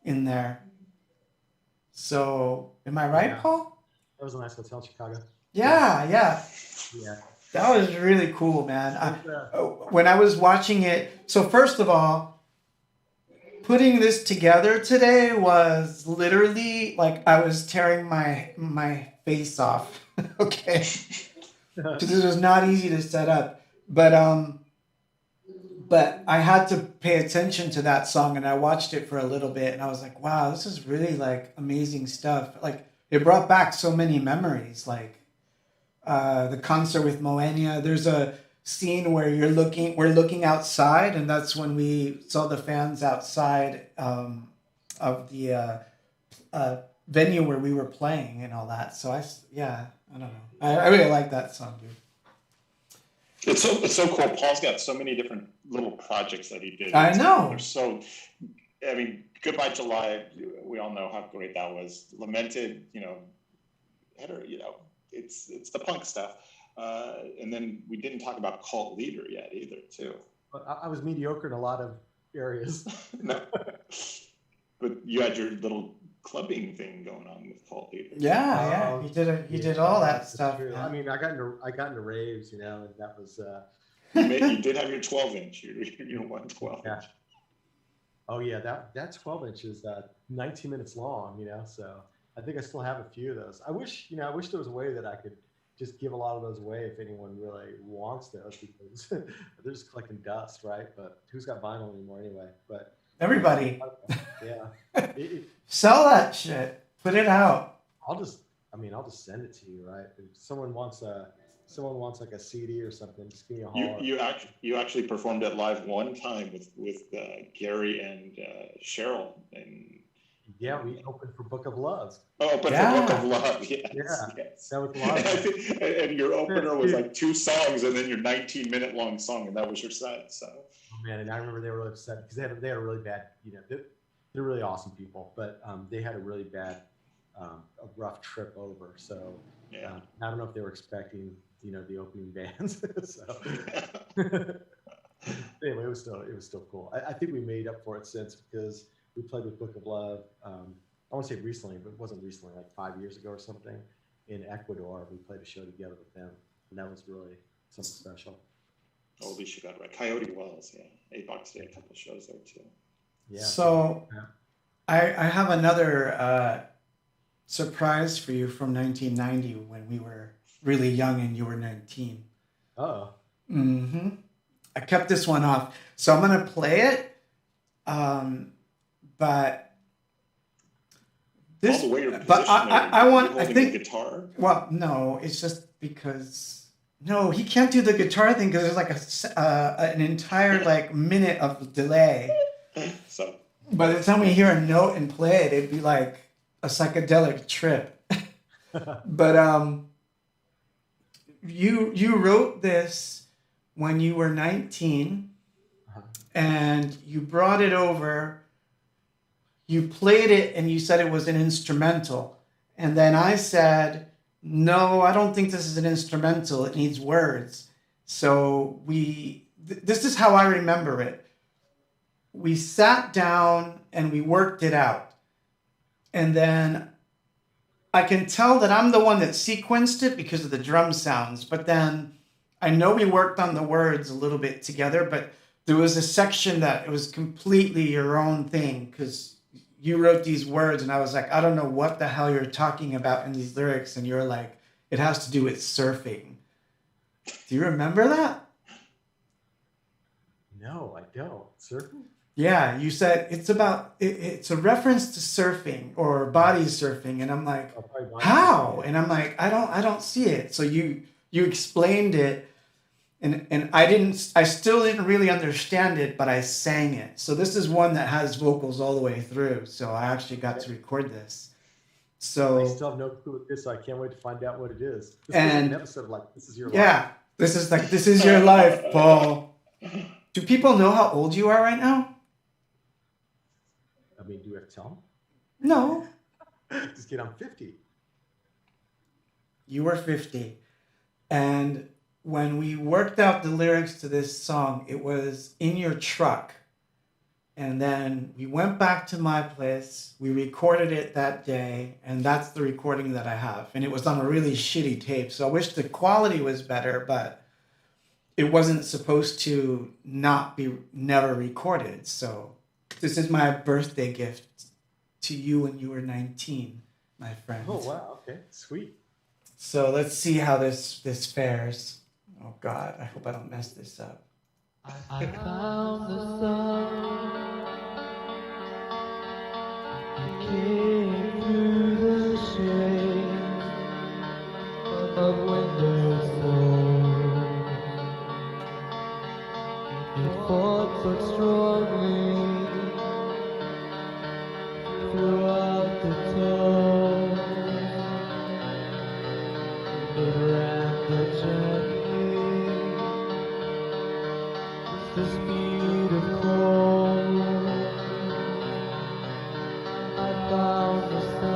in there. So, am I right, Yeah. Paul? That was a nice hotel in Chicago. Yeah, yeah. Yeah. That was really cool, man. It was, When I was watching it, so first of all, putting this together today was literally like I was tearing my face off. Okay, because it was not easy to set up, but I had to pay attention to that song, and I watched it for a little bit, and I was like, wow, this is really like amazing stuff. Like it brought back so many memories, like the concert with Moenia. There's a scene where we're looking outside, and that's when we saw the fans outside of the venue where we were playing and all that. So yeah, I don't know. I really like that song, dude. It's so cool. Paul's got so many different little projects that he did. I know. They're so. I mean, Goodbye July. We all know how great that was. Lamented, it's the punk stuff. And then we didn't talk about Cult Leader yet either, too. I was mediocre in a lot of areas. No. But you had your little clubbing thing going on with Cult Leader. Yeah, he did all that That's stuff. true. Yeah. I mean, I got into raves, and that was. You did have your 12-inch, your 112. Yeah. Oh yeah, that 12-inch is 19 minutes long, so I think I still have a few of those. I wish there was a way that I could just give a lot of those away if anyone really wants those, because they're just collecting dust, right? But who's got vinyl anymore anyway? But Everybody, yeah, sell that shit. Put it out. I'll just send it to you, right? If someone wants like a CD or something, just give me a holler. You actually performed it live one time with Gary and Cheryl and Yeah, we opened for Book of Love. but Yeah. for Book of Love, yes. Yeah. Yes. That was a lot of fun. And your opener was like 2 songs, and then your 19-minute long song, and that was your set. So. Oh, man, and I remember they were really upset because they had a really bad, they're really awesome people, but they had a really bad, a rough trip over. So Yeah. I don't know if they were expecting, the opening bands. So anyway, it was still cool. I think we made up for it since, because we played with Book of Love. I want to say recently, but it wasn't recently, like 5 years ago or something, in Ecuador. We played a show together with them, and that was really something special. Oh, at least you got it right. Coyote Wells, yeah. A-Box did a couple of shows there too. Yeah. So Yeah. I have another surprise for you from 1990 when we were really young and you were 19. Oh. Mm-hmm. I kept this one off, so I'm gonna play it. But this, All the way you're but I want. I holding think. the guitar. Well, no, it's just because no, he can't do the guitar thing because there's like an entire like minute of delay. So By the time we hear a note and play it, it'd be like a psychedelic trip. But you wrote this when you were 19, Uh-huh. and you brought it over. You played it, and you said it was an instrumental. And then I said, no, I don't think this is an instrumental. It needs words. So this is how I remember it. We sat down and we worked it out. And then I can tell that I'm the one that sequenced it because of the drum sounds. But then I know we worked on the words a little bit together, but there was a section that it was completely your own thing because you wrote these words and I was like, I don't know what the hell you're talking about in these lyrics. And you're like, it has to do with surfing. Do you remember that? No, I don't. Surfing? Yeah, you said it's a reference to surfing or body surfing, and I'm like, I'll probably buy how? it. And I'm like, I don't see it. So you explained it, and I still didn't really understand it, but I sang it. So this is one that has vocals all the way through. So I actually got to record this. So I still have no clue what this is, so I can't wait to find out what it is. This And- is an episode of like, This Is Your Life. yeah, this is your life, Paul. Do people know how old you are right now? I mean, do we have to tell No. them? Just kid, I'm 50. You were 50. And when we worked out the lyrics to this song, it was in your truck. And then we went back to my place. We recorded it that day. And that's the recording that I have. And it was on a really shitty tape. So I wish the quality was better, but it wasn't supposed to never recorded. So this is my birthday gift to you when you were 19, my friend. Oh, wow. Okay. Sweet. So let's see how this fares. Oh God, I hope I don't mess this up. I found the sun. It came through the shades of windowsills. It fought but strongly throughout the tone. It ran but gently. The speed of cold. I found the sun.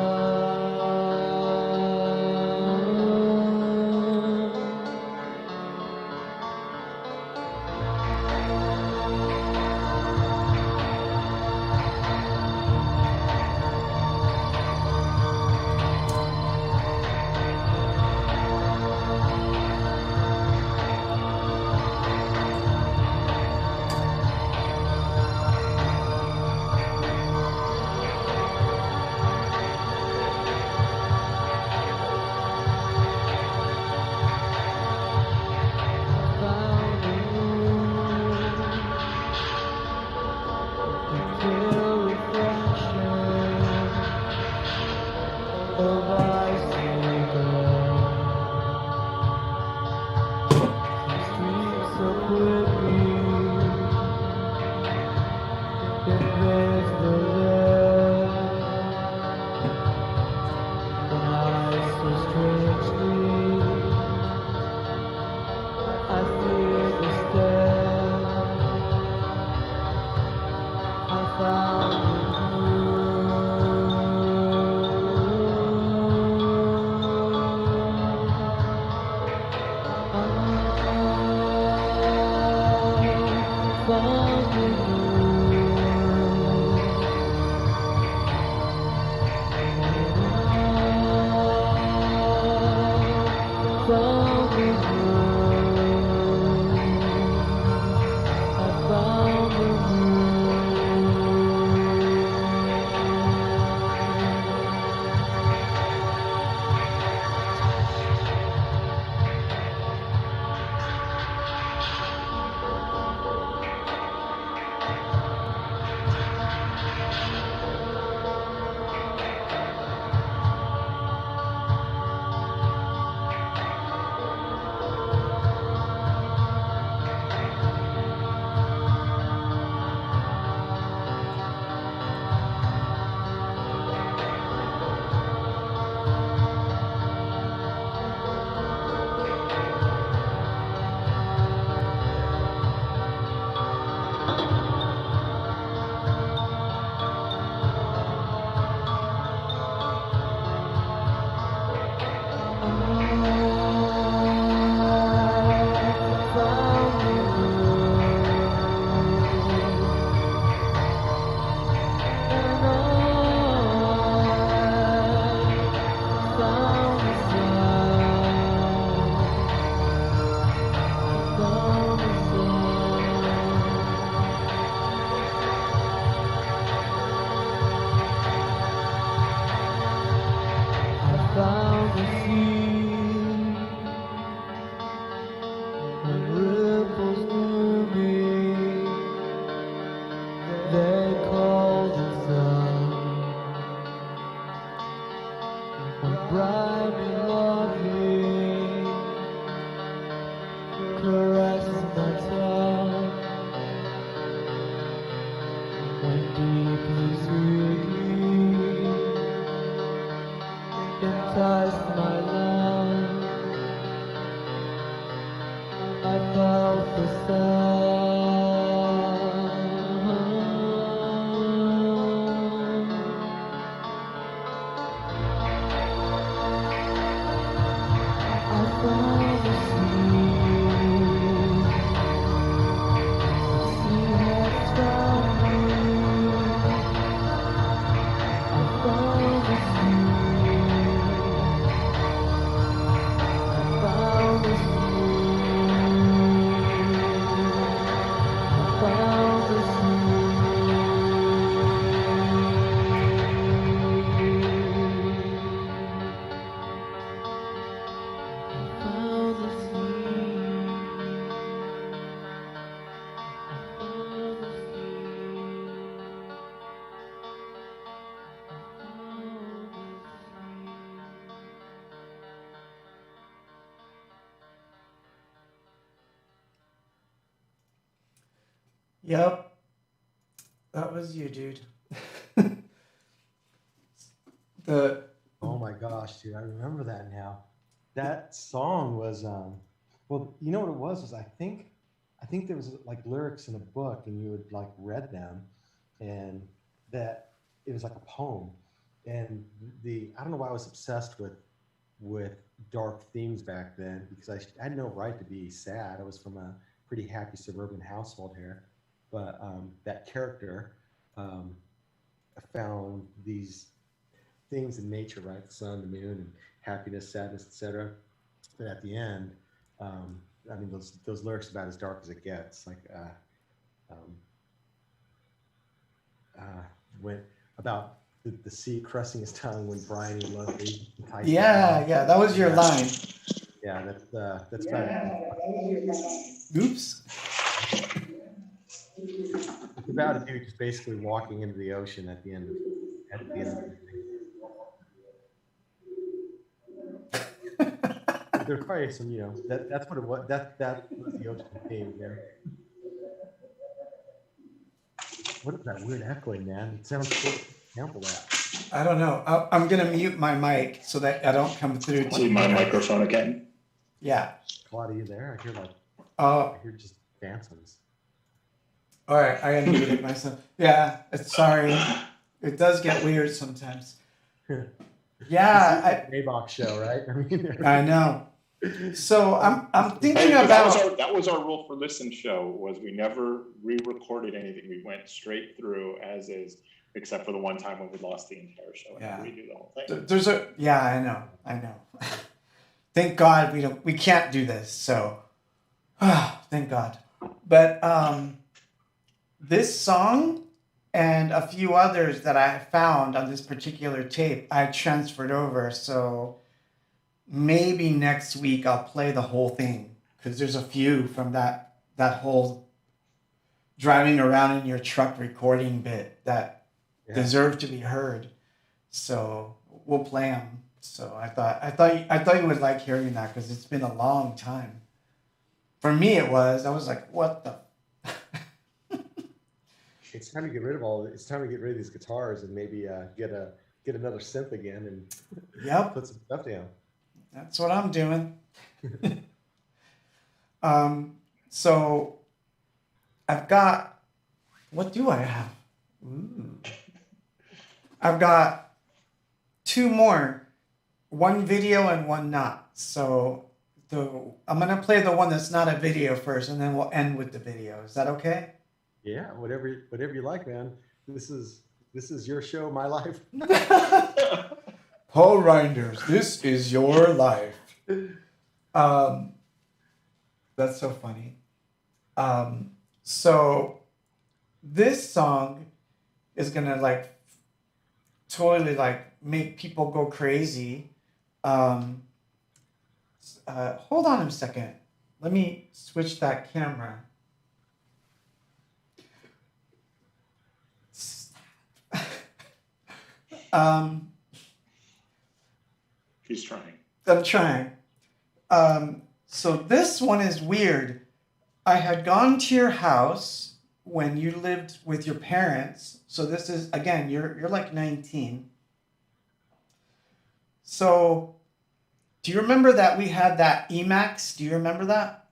found the sun. I found the sea. The sea has found me. I found the sea. I found the sea. I found the Yep. That was you, dude. The Oh my gosh, dude, I remember that now. That song was well, you know what it was I think there was like lyrics in a book and you had like read them and that it was like a poem. And I don't know why I was obsessed with dark themes back then because I had no right to be sad. I was from a pretty happy suburban household here. But that character found these things in nature, right? The sun, the moon, and happiness, sadness, etc. But at the end, I mean, those lyrics about as dark as it gets, like when about the sea caressing his tongue when Brian and Lovely. yeah, that was your line. Yeah, that's about it. Oops. It's about a dude just basically walking into the ocean at the end of the There's probably some, you know, that's what it was. That was the ocean theme there. What is that weird echoing, man? It sounds so sample that. I don't know. I'm gonna mute my mic so that I don't come through. See my microphone again. Yeah. Claude, are you there? I hear like Oh. I hear just phantoms. All right. I unmuted myself. Yeah. Sorry. It does get weird sometimes. Yeah. Maybach show, right? I mean, I know. So I'm thinking Hey, but about. that was our rule for Listen Show was we never re-recorded anything. We went straight through as is, except for the one time when we lost the entire show and had to redo the whole thing. Yeah, I know. Thank God we can't do this. So, thank God. But this song and a few others that I found on this particular tape, I transferred over. So maybe next week I'll play the whole thing because there's a few from that whole driving around in your truck recording bit that deserve to be heard. So we'll play them. So I thought you would like hearing that because it's been a long time. For me, it was. I was like, what the. It's time to get rid of these guitars and maybe get another synth again and put some stuff down. That's what I'm doing. So I've got, what do I have? Ooh. I've got two more, one video and one not. So I'm going to play the one that's not a video first and then we'll end with the video. Is that okay? Yeah, whatever you like, man. This is your show, my life. Paul Reinders, this is your life. That's so funny. So this song is gonna like totally like make people go crazy. Hold on a second. Let me switch that camera. He's trying. I'm trying. So this one is weird. I had gone to your house when you lived with your parents. So this is, again, you're like 19. So do you remember that we had that Emacs? Do you remember that?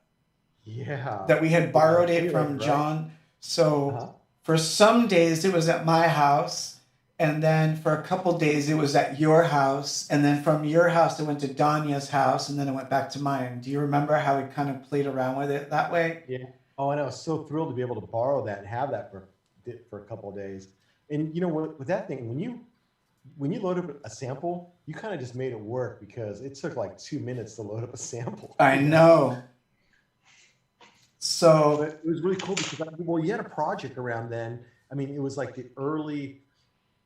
Yeah. that we had borrowed it Anyway, from right? John. So Uh-huh. for some days it was at my house, and then for a couple days it was at your house, and then from your house it went to Danya's house, and then it went back to mine. Do you remember how we kind of played around with it that way? Yeah. Oh, and I was so thrilled to be able to borrow that and have that for a couple of days. And you know what, with that thing, when you load up a sample, you kind of just made it work because it took like 2 minutes to load up a sample. I know. So But it was really cool because well, you had a project around then. I mean, it was like the early,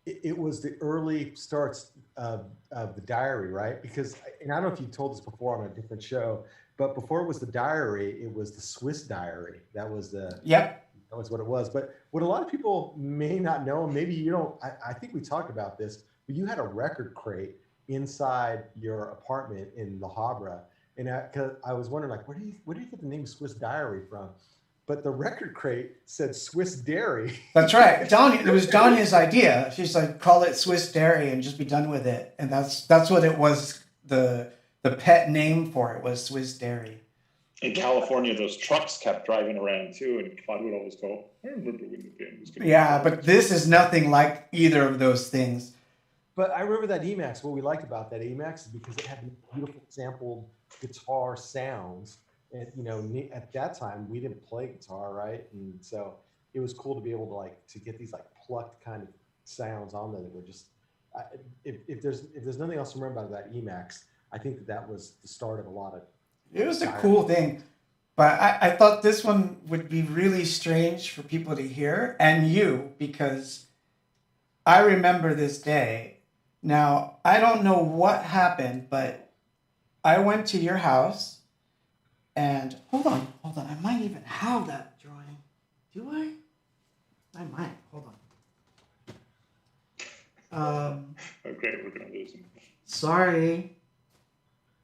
it was the early starts of the diary, right? Because, and I don't know if you told this before on a different show, but before it was the diary, it was the Swiss diary. That was yep. that was what it was. But what a lot of people may not know, maybe you don't, I think we talked about this, but you had a record crate inside your apartment in La Habra. And cause I was wondering, like, where do you get the name Swiss Diary from? But the record crate said Swiss Dairy. That's right. It was Danya's idea. She's like, call it Swiss Dairy and just be done with it. And that's what it was. The pet name for it was Swiss Dairy. In California, those trucks kept driving around too, and Claude would always go, I remember when the band was going. Yeah, but this is nothing like either of those things. But I remember that Emax. What we liked about that Emax is because it had beautiful sampled guitar sounds. And you know, at that time we didn't play guitar, right? And so it was cool to be able to get these like plucked kind of sounds on there that were just. If there's nothing else to remember about that Emax, I think that was the start of a lot of. It was a cool thing, but I thought this one would be really strange for people to hear, and you, because I remember this day. Now, I don't know what happened, but I went to your house, and hold on, I might even have that drawing. Do I? I might. Hold on. Okay, we're gonna lose him. Sorry.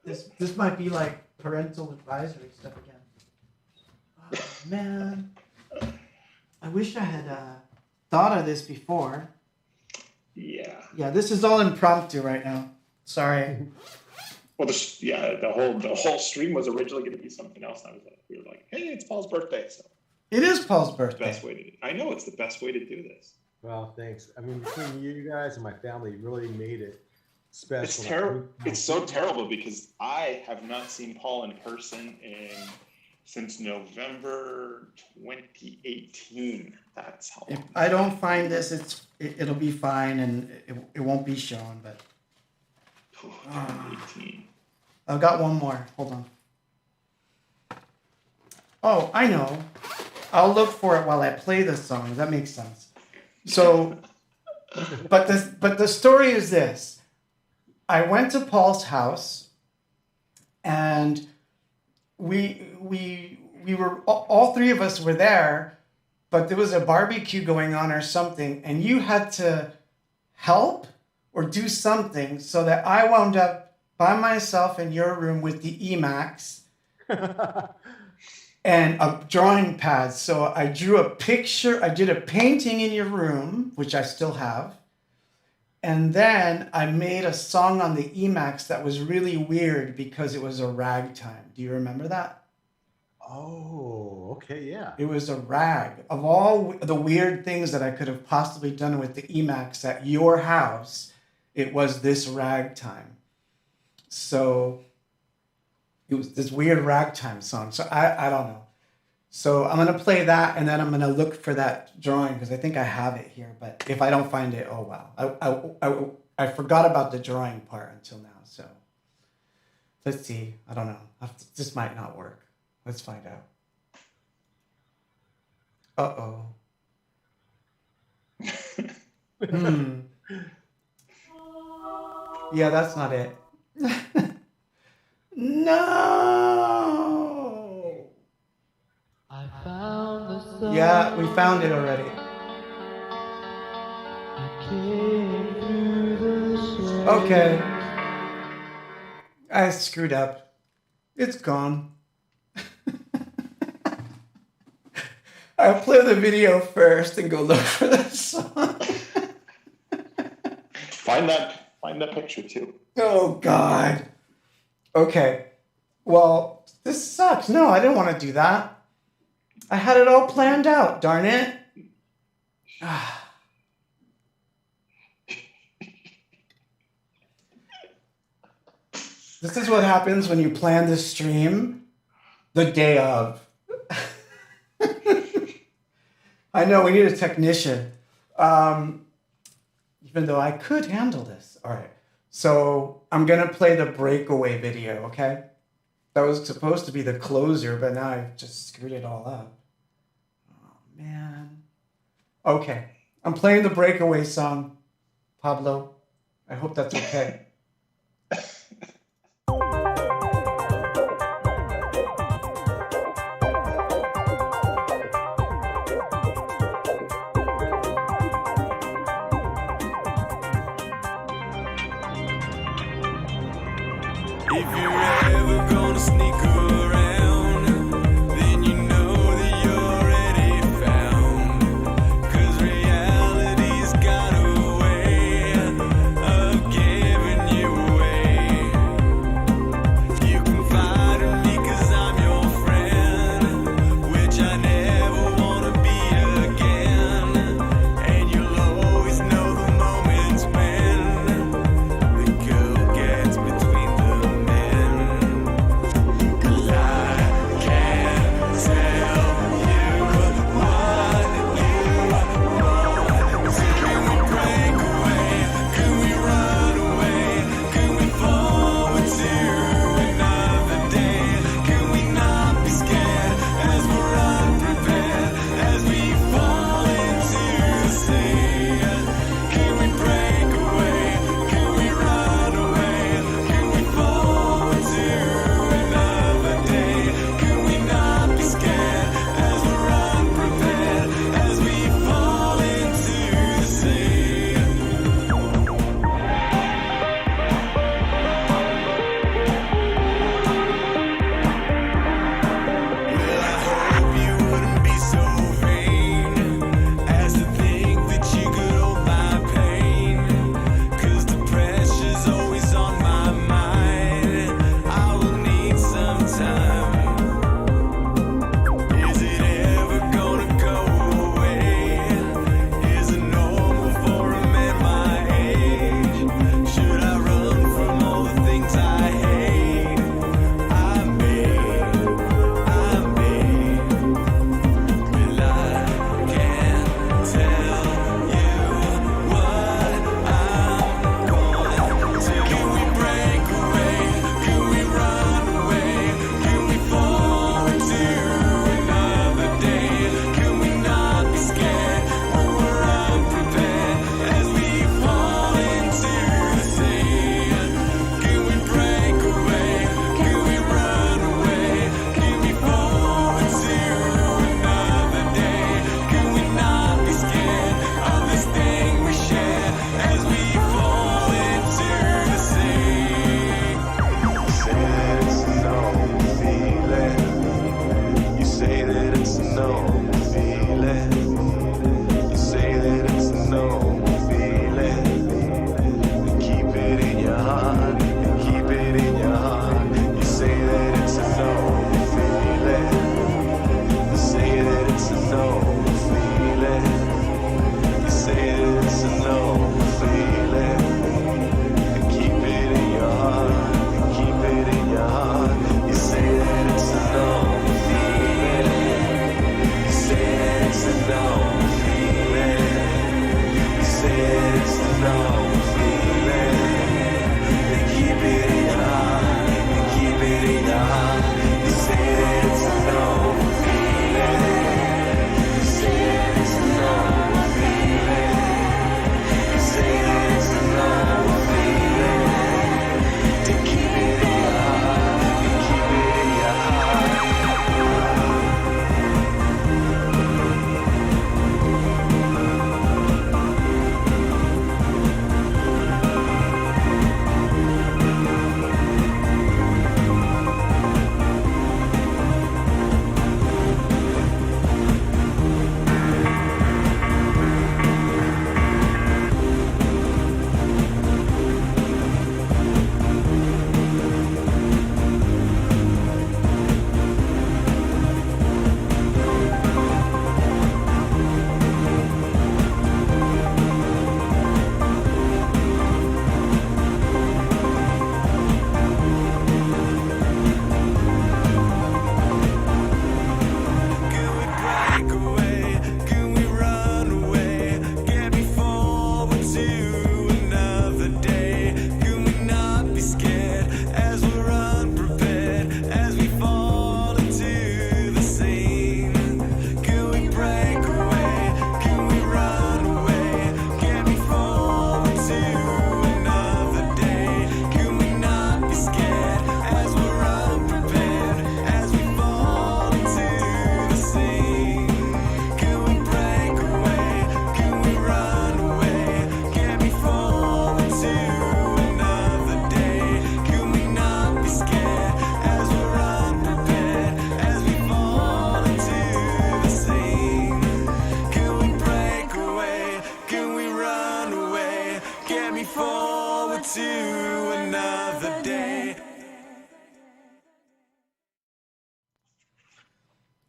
This might be like parental advisory stuff again. Oh, man. I wish I had thought of this before. Yeah. Yeah, this is all impromptu right now. Sorry. Well, the whole stream was originally going to be something else. And we were like, hey, it's Paul's birthday, so It is Paul's the birthday. best way to. I know it's the best way to do this. Well, thanks. I mean, between you guys and my family, really made it special. It's terrible. It's so terrible because I have not seen Paul in person since November 2018. That's how If long. I don't find this, it'll be fine and it won't be shown, but 2018. I've got one more. Hold on. Oh, I know. I'll look for it while I play this song. That makes sense. So, but the story is this. I went to Paul's house, and we were all three of us were there, but there was a barbecue going on or something, and you had to help or do something so that I wound up by myself in your room with the Emax and a drawing pad. So I drew a picture, I did a painting in your room, which I still have. And then I made a song on the Emax that was really weird because it was a ragtime. Do you remember that? Oh, okay, yeah. It was a rag. Of all the weird things that I could have possibly done with the Emax at your house, it was this ragtime. So it was this weird ragtime song. So I don't know. So I'm going to play that, and then I'm going to look for that drawing because I think I have it here. But if I don't find it, oh well. I forgot about the drawing part until now. So let's see. I don't know. This might not work. Let's find out. Uh-oh. Yeah, that's not it. No! I found the sun. Yeah, we found it already. I came through the shade. Okay. I screwed up. It's gone. I'll play the video first and go look for the song. Find that picture too. Oh, God. Okay. Well, this sucks. No, I didn't want to do that. I had it all planned out, darn it. This is what happens when you plan the stream the day of. I know, we need a technician. Even though I could handle this. All right. So I'm going to play the breakaway video, okay? That was supposed to be the closer, but now I've just screwed it all up. Oh, man. Okay. I'm playing the breakaway song, Pablo. I hope that's okay. If you're ever gonna sneak around, then you know that you're already found. 'Cause reality's got a way of giving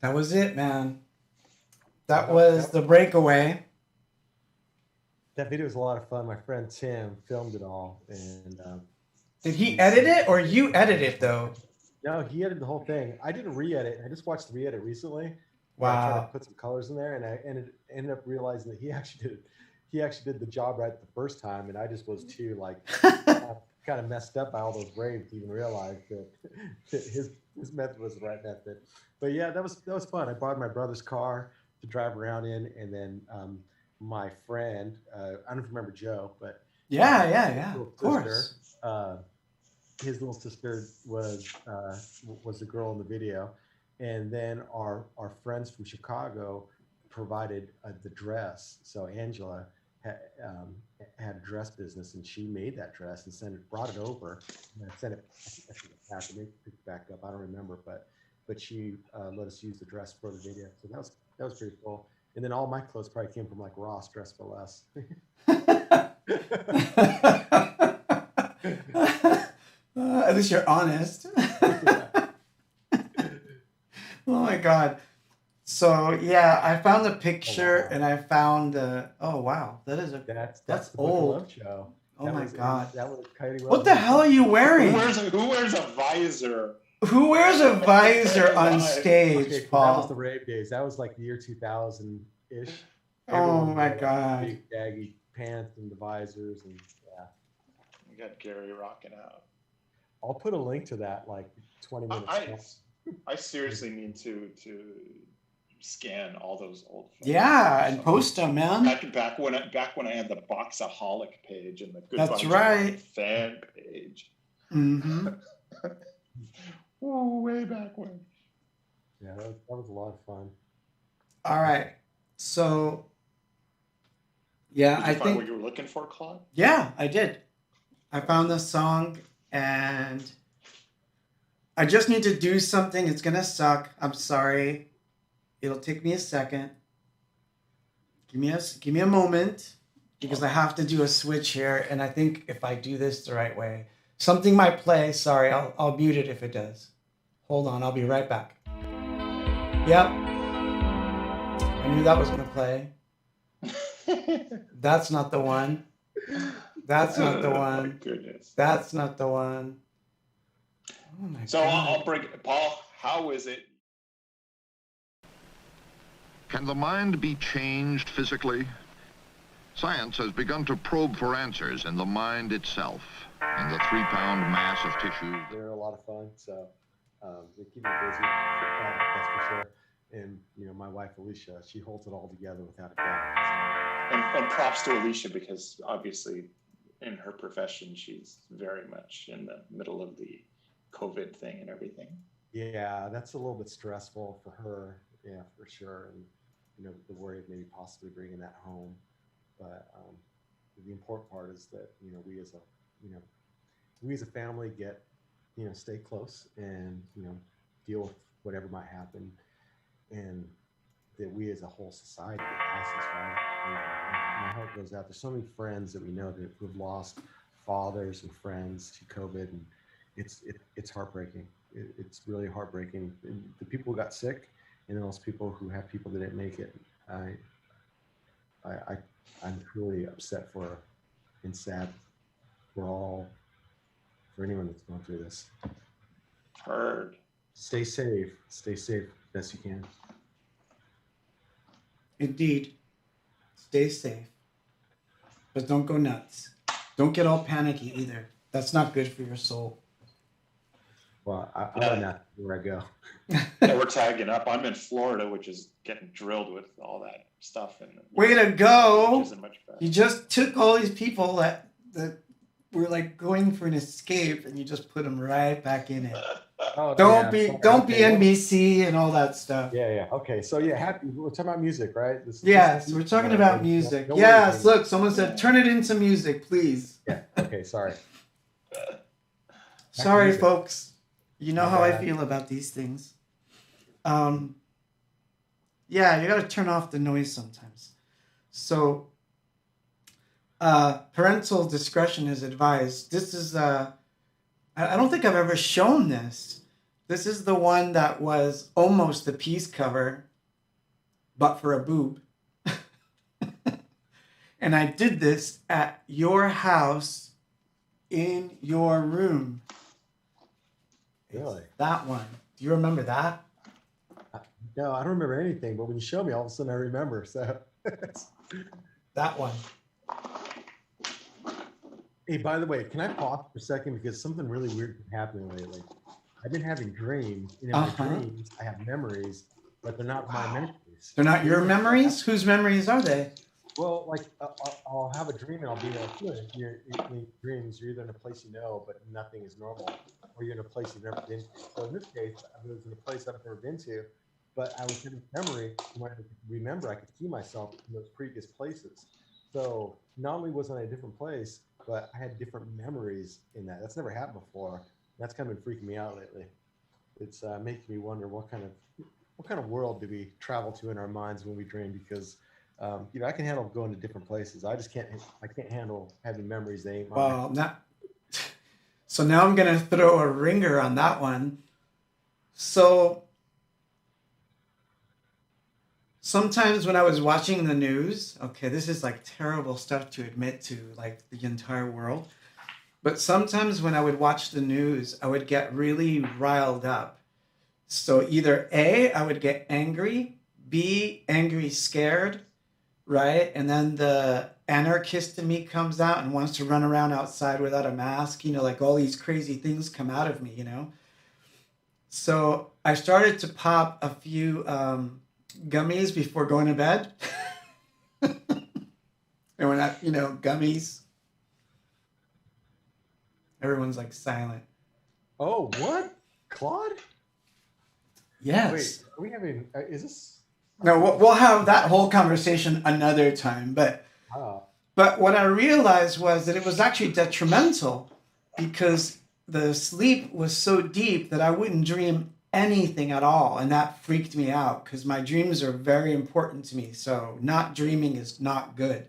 That was it, man. That That- was that- the breakaway. That video was a lot of fun. My friend Tim filmed it all, and Did he edit it or you edit it though? no, he edited the whole thing. I didn't re-edit. I just watched the re-edit recently. Where I tried to Wow. put some colors in there, and I ended up realizing that he actually did the job right the first time, and I just was too like kind of messed up by all those raves to even realize that his method was the right method. But yeah, that was fun. I borrowed my brother's car to drive around in, and then my friend, I don't know if you remember Joe, but Yeah. little Of course. his little sister was the girl in the video, and then our friends from Chicago provided the dress. So Angela had a dress business, and she made that dress and brought it over. And I sent it. I think it back. Maybe pick it back up. I don't remember, but she let us use the dress for the video. So that was pretty cool. And then all my clothes probably came from like Ross Dress for Less. At least you're honest. Oh my god. So yeah, I found the picture wow. and I found the. Oh wow, that is a. That's That's the Book of old. Love show. Oh That my was- god. That was Coyote What the hell are you Who wearing? wears a visor? Who wears a visor on Okay, stage, Okay, that was Paul? the rave days. That was like the year 2000 ish. Oh my god. Big baggy pants and the visors, and yeah. We got Gary rocking out. I'll put a link to that like 20 minutes. I seriously need to scan all those old photos. Yeah, and post them, man. Back when I had the Boxaholic page and the Good That's Bunch of right. Rock fan page. Mm-hmm. Oh, way back when. Yeah, that was a lot of fun. All right. So, yeah, Did you I find think. what you were looking for, Claude? Yeah, I did. I found the song and I just need to do something. It's gonna suck. I'm sorry. It'll take me a second. Give me a moment because I have to do a switch here, and I think if I do this the right way, something might play. Sorry, I'll mute it if it does. Hold on, I'll be right back. Yep. I knew that was gonna play. That's not the one. That's not the Oh, my one. goodness. That's not the one. Oh my So god. I'll break it. Paul, how is it? Can the mind be changed physically? Science has begun to probe for answers in the mind itself, in the 3-pound mass of tissue. They're a lot of fun, so they keep me busy. That's for sure. And my wife Alicia, she holds it all together without a doubt. And props to Alicia, because obviously in her profession, she's very much in the middle of the COVID thing and everything. Yeah, that's a little bit stressful for her. Yeah, for sure. And the worry of maybe possibly bringing that home. But the important part is that we as a family get stay close and deal with whatever might happen, and that we as a whole society get past this, right? My heart goes out. There's so many friends that we know that who've lost fathers and friends to COVID, and it's heartbreaking. It's really heartbreaking. And the people who got sick, and then those people who have people that didn't make it. I'm truly upset for and sad for anyone that's going through this. Heard. Stay safe best you can. Indeed. Stay safe. But don't go nuts. Don't get all panicky either. That's not good for your soul. Well, I'm not where I go. Yeah, we're tagging up. I'm in Florida, which is getting drilled with all that stuff. And Way to go! which isn't much better. You just took all these people that were like going for an escape, and you just put them right back in it. Oh, Don't yeah, be sorry. don't be NBC and all that stuff. Yeah. Okay. So yeah, we're talking about music, right? Yes, we're talking about music. Yes, look, someone said turn it into music, please. Yeah. Okay. Sorry. Sorry, music. folks. You know My how I bad. feel about these things. Yeah, you gotta turn off the noise sometimes. So, parental discretion is advised. This is I don't think I've ever shown this. This is the one that was almost the piece cover, but for a boob. And I did this at your house in your room. Really? That one. Do you remember that? No, I don't remember anything, but when you show me, all of a sudden I remember. So, That one. hey, by the way, can I pause for a second because something really weird has been happening lately? I've been having dreams, and in my dreams, I have memories, but they're not my memories. They're not your memories? Whose memories are they? Well, like I'll have a dream and I'll be like, "Look, you're in dreams. You're either in a place you know, but nothing is normal, or you're in a place you've never been to." So in this case, I was in a place I've never been to, but I was having memory. When I could remember, I could see myself in those previous places. So not only was I in a different place, but I had different memories in that. That's never happened before. That's kind of been freaking me out lately. It's making me wonder what kind of world do we travel to in our minds when we dream? Because I can handle going to different places. I can't handle having memories that ain't mine. Well, so now I'm going to throw a ringer on that one. So sometimes when I was watching the news, okay, this is like terrible stuff to admit to like the entire world. But sometimes when I would watch the news, I would get really riled up. So either A, I would get angry, B, angry, scared, right? And then the anarchist in me comes out and wants to run around outside without a mask, like all these crazy things come out of me, So I started to pop a few gummies before going to bed. And when gummies, everyone's like silent. Oh, what? Claude? Yes. Wait, are we having, is this? No, we'll have that whole conversation another time. But what I realized was that it was actually detrimental because the sleep was so deep that I wouldn't dream anything at all. And that freaked me out because my dreams are very important to me. So not dreaming is not good.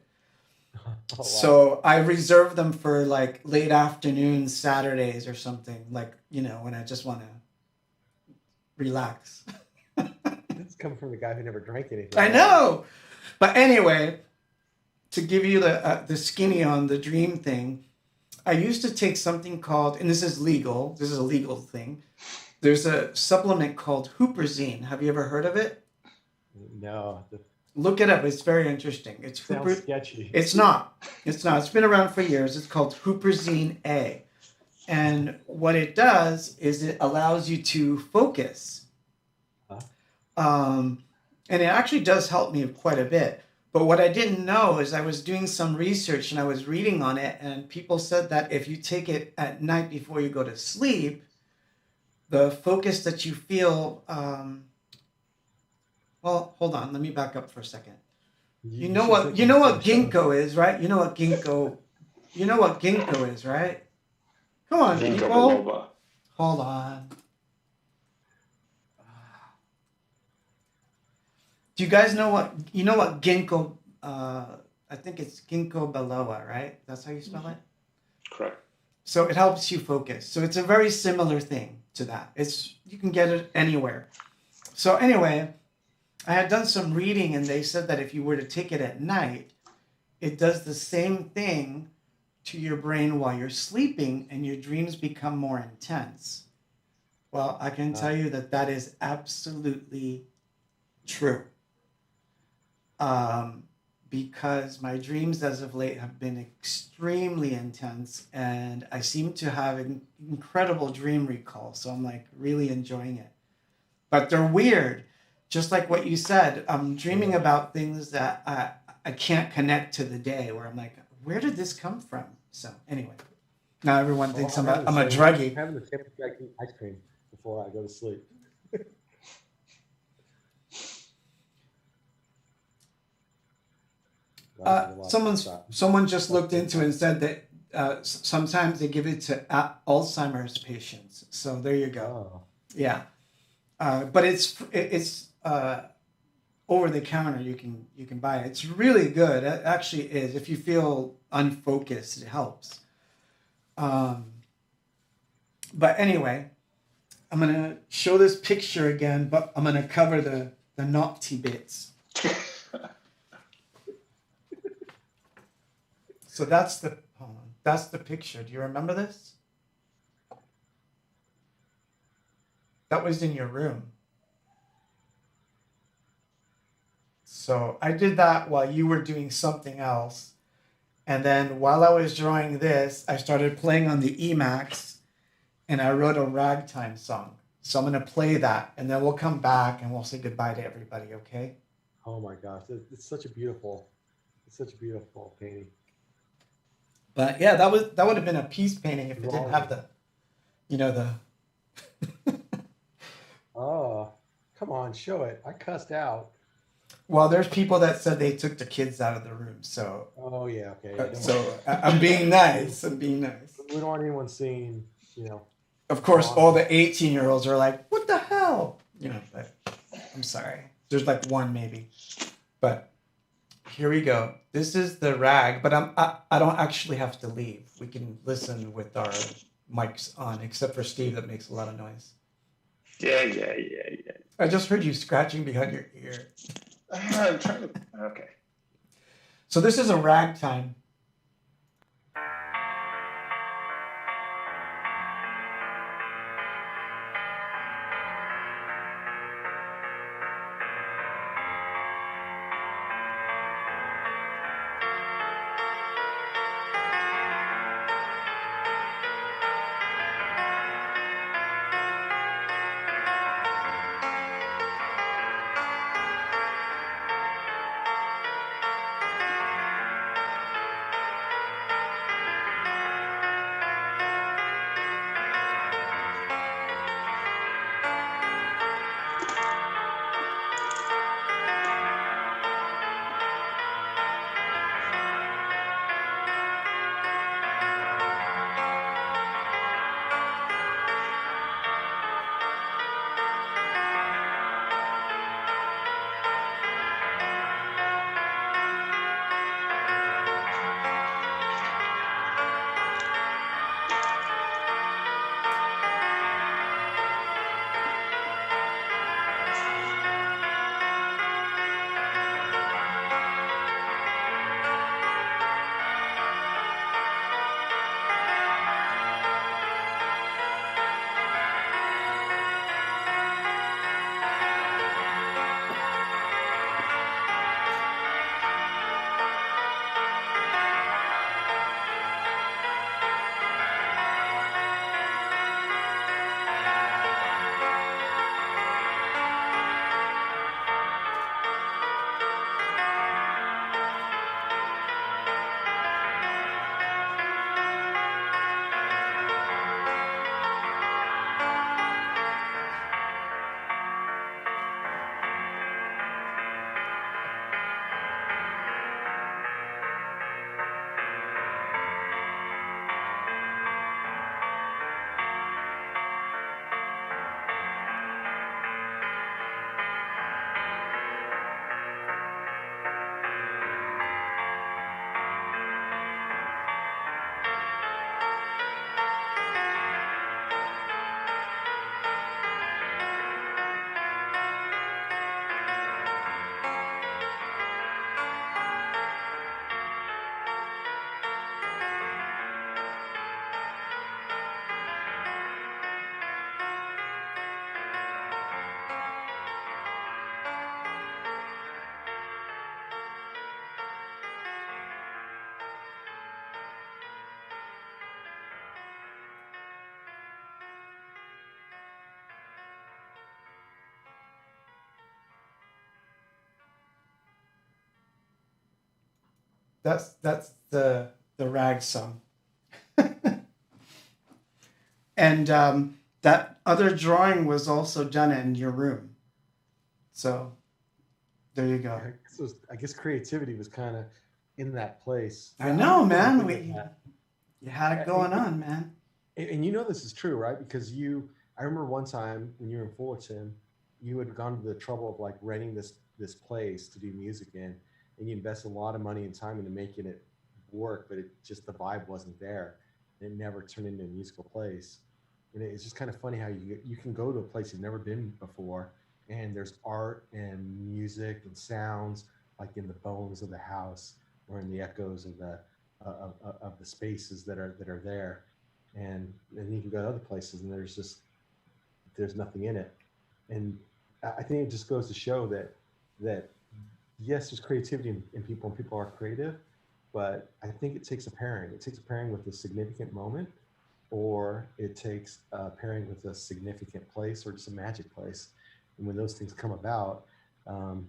Oh, wow. So I reserve them for like late afternoon Saturdays or something, like, when I just want to relax. This coming from the guy who never drank anything. I know. But anyway, to give you the skinny on the dream thing, I used to take something called, and this is a legal thing. There's a supplement called Huperzine. Have you ever heard of it? No. Look it up. It's very interesting. It's Sounds sketchy. It's not. It's been around for years. It's called Huperzine A. And what it does is it allows you to focus. And it actually does help me quite a bit. But what I didn't know is I was doing some research and I was reading on it, and people said that if you take it at night before you go to sleep, the focus that you feel, well, hold on, let me back up for a second. You know what ginkgo is, right? You know what ginkgo is, right? Come on, Ginkgo people. biloba. Hold on. Do you guys know what ginkgo? I think it's ginkgo biloba, right? That's how you spell it. Correct. So it helps you focus. So it's a very similar thing to that. You can get it anywhere. So anyway, I had done some reading and they said that if you were to take it at night, it does the same thing to your brain while you're sleeping and your dreams become more intense. Well, I can tell you that is absolutely true. Because my dreams as of late have been extremely intense and I seem to have an incredible dream recall. So I'm like really enjoying it. But they're weird. Just like what you said, I'm dreaming about things that I can't connect to the day where I'm like, where did this come from? So anyway, now everyone thinks I'm a druggie. I'm having the same exact ice cream before I go to sleep. Someone just looked into it and said that sometimes they give it to Alzheimer's patients. So there you go. Oh. Yeah, but it's over the counter. You can buy it. It's really good. It actually is. If you feel unfocused, it helps. But anyway, I'm gonna show this picture again, but I'm gonna cover the naughty bits. So that's the picture. Do you remember this? That was in your room. So I did that while you were doing something else. And then while I was drawing this, I started playing on the Emacs and I wrote a ragtime song. So I'm going to play that and then we'll come back and we'll say goodbye to everybody, okay? Oh my gosh, it's such a beautiful painting. But yeah, that would have been a peace painting if it didn't have the, the. Oh, come on, show it. I cussed out. Well, there's people that said they took the kids out of the room, so. Oh yeah, okay. Yeah, So I'm being nice. I'm being nice. we don't want anyone seeing, Of course, all the 18-year-olds are like, "What the hell?" But I'm sorry. There's like one maybe, but here we go. This is the rag, but I don't actually have to leave. We can listen with our mics on, except for Steve that makes a lot of noise. Yeah. I just heard you scratching behind your ear. I'm trying to. Okay. So this is a ragtime. That's the rag song. And that other drawing was also done in your room. So there you go. I guess creativity was kind of in that place. I know, man. You had it going on, man. And this is true, right? Because I remember one time when you were in Fullerton, you had gone to the trouble of like renting this place to do music in, and you invested a lot of money and time into making it work, but the vibe wasn't there. It never turned into a musical place. And it's just kind of funny how you can go to a place you've never been before, and there's art and music and sounds like in the bones of the house or in the echoes of the spaces that are there. And then you can go to other places and there's nothing in it. And I think it just goes to show that yes, there's creativity in people and people are creative, but I think it takes a pairing. It takes a pairing with a significant moment, or it takes a pairing with a significant place or just a magic place. And when those things come about, um,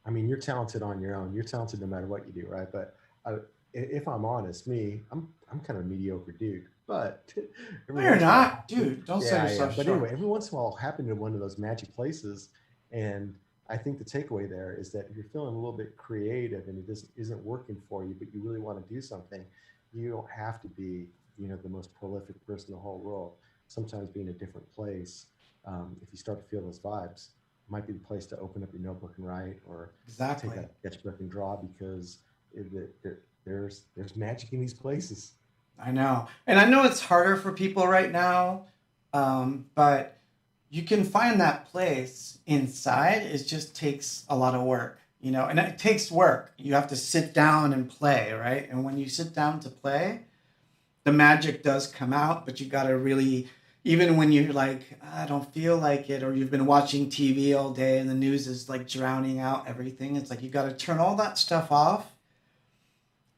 I mean, you're talented on your own. You're talented no matter what you do, right? But if I'm honest, I'm kind of a mediocre dude. But No, every you're once in a while, not, dude. Don't sell yeah, yeah. yourself But short. anyway, every once in a while, I'll happen to one of those magic places, and I think the takeaway there is that if you're feeling a little bit creative and it isn't working for you, but you really want to do something, you don't have to be, the most prolific person in the whole world. Sometimes being a different place, if you start to feel those vibes, might be the place to open up your notebook and write, or take Exactly. out a sketchbook and draw, because there's magic in these places. I know. And I know it's harder for people right now, but you can find that place inside. It just takes a lot of work, and it takes work. You have to sit down and play, right? And when you sit down to play, the magic does come out, but you got to really, even when you're like, I don't feel like it, or you've been watching TV all day and the news is like drowning out everything, it's like you got to turn all that stuff off,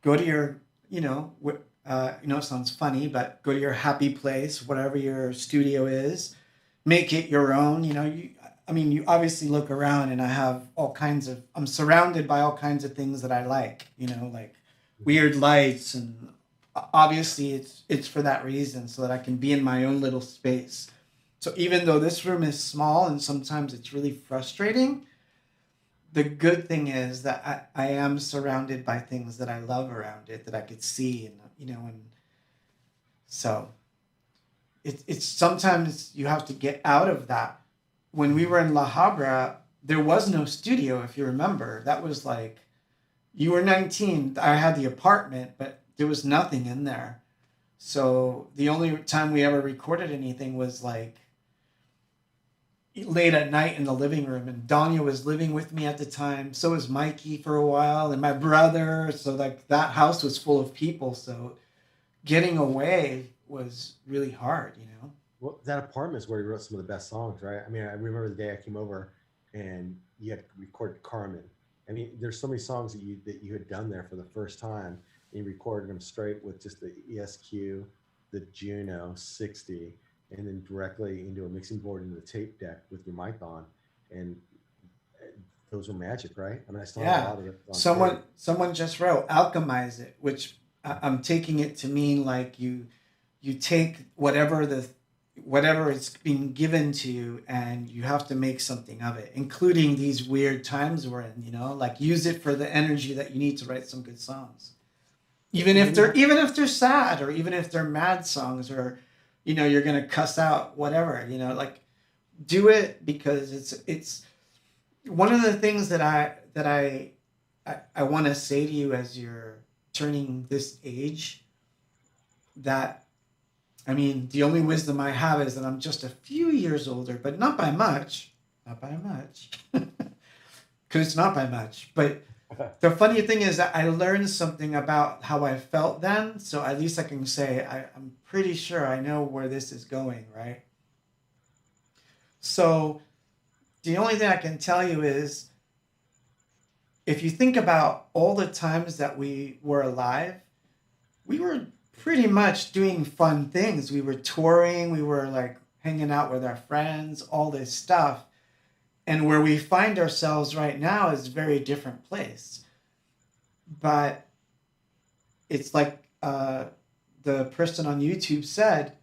go to your, it sounds funny, but go to your happy place, whatever your studio is, make it your own. You obviously look around and I'm surrounded by all kinds of things that I like, like weird lights, and obviously it's for that reason, so that I can be in my own little space. So even though this room is small and sometimes it's really frustrating, the good thing is that I am surrounded by things that I love around it that I could see, and so it's sometimes you have to get out of that. When we were in La Habra, there was no studio, if you remember. That was like, you were 19, I had the apartment, but there was nothing in there. So the only time we ever recorded anything was like late at night in the living room, and Danya was living with me at the time. So was Mikey for a while, and my brother. So like that house was full of people. So getting away was really hard. Well, that apartment is where he wrote some of the best songs, right? I mean, I remember the day I came over and you had recorded Carmen. I mean, there's so many songs that you had done there for the first time. And you recorded them straight with just the ESQ, the Juno 60, and then directly into a mixing board into the tape deck with your mic on. And those were magic, right? I mean, I still have a Yeah. lot of it on Someone just wrote alchemize it, which I'm taking it to mean like you take whatever is being given to you, and you have to make something of it, including these weird times we're in, like use it for the energy that you need to write some good songs. Even if they're sad, or even if they're mad songs, or you're gonna cuss out whatever, like do it, because it's one of the things that I want to say to you as you're turning this age, that I mean, the only wisdom I have is that I'm just a few years older, but not by much. Not by much. Because it's not by much. But the funny thing is that I learned something about how I felt then. So at least I can say I'm pretty sure I know where this is going, right? So the only thing I can tell you is, if you think about all the times that we were alive, we were pretty much doing fun things. We were touring, we were like hanging out with our friends, all this stuff. And where we find ourselves right now is a very different place. But it's like the person on YouTube said,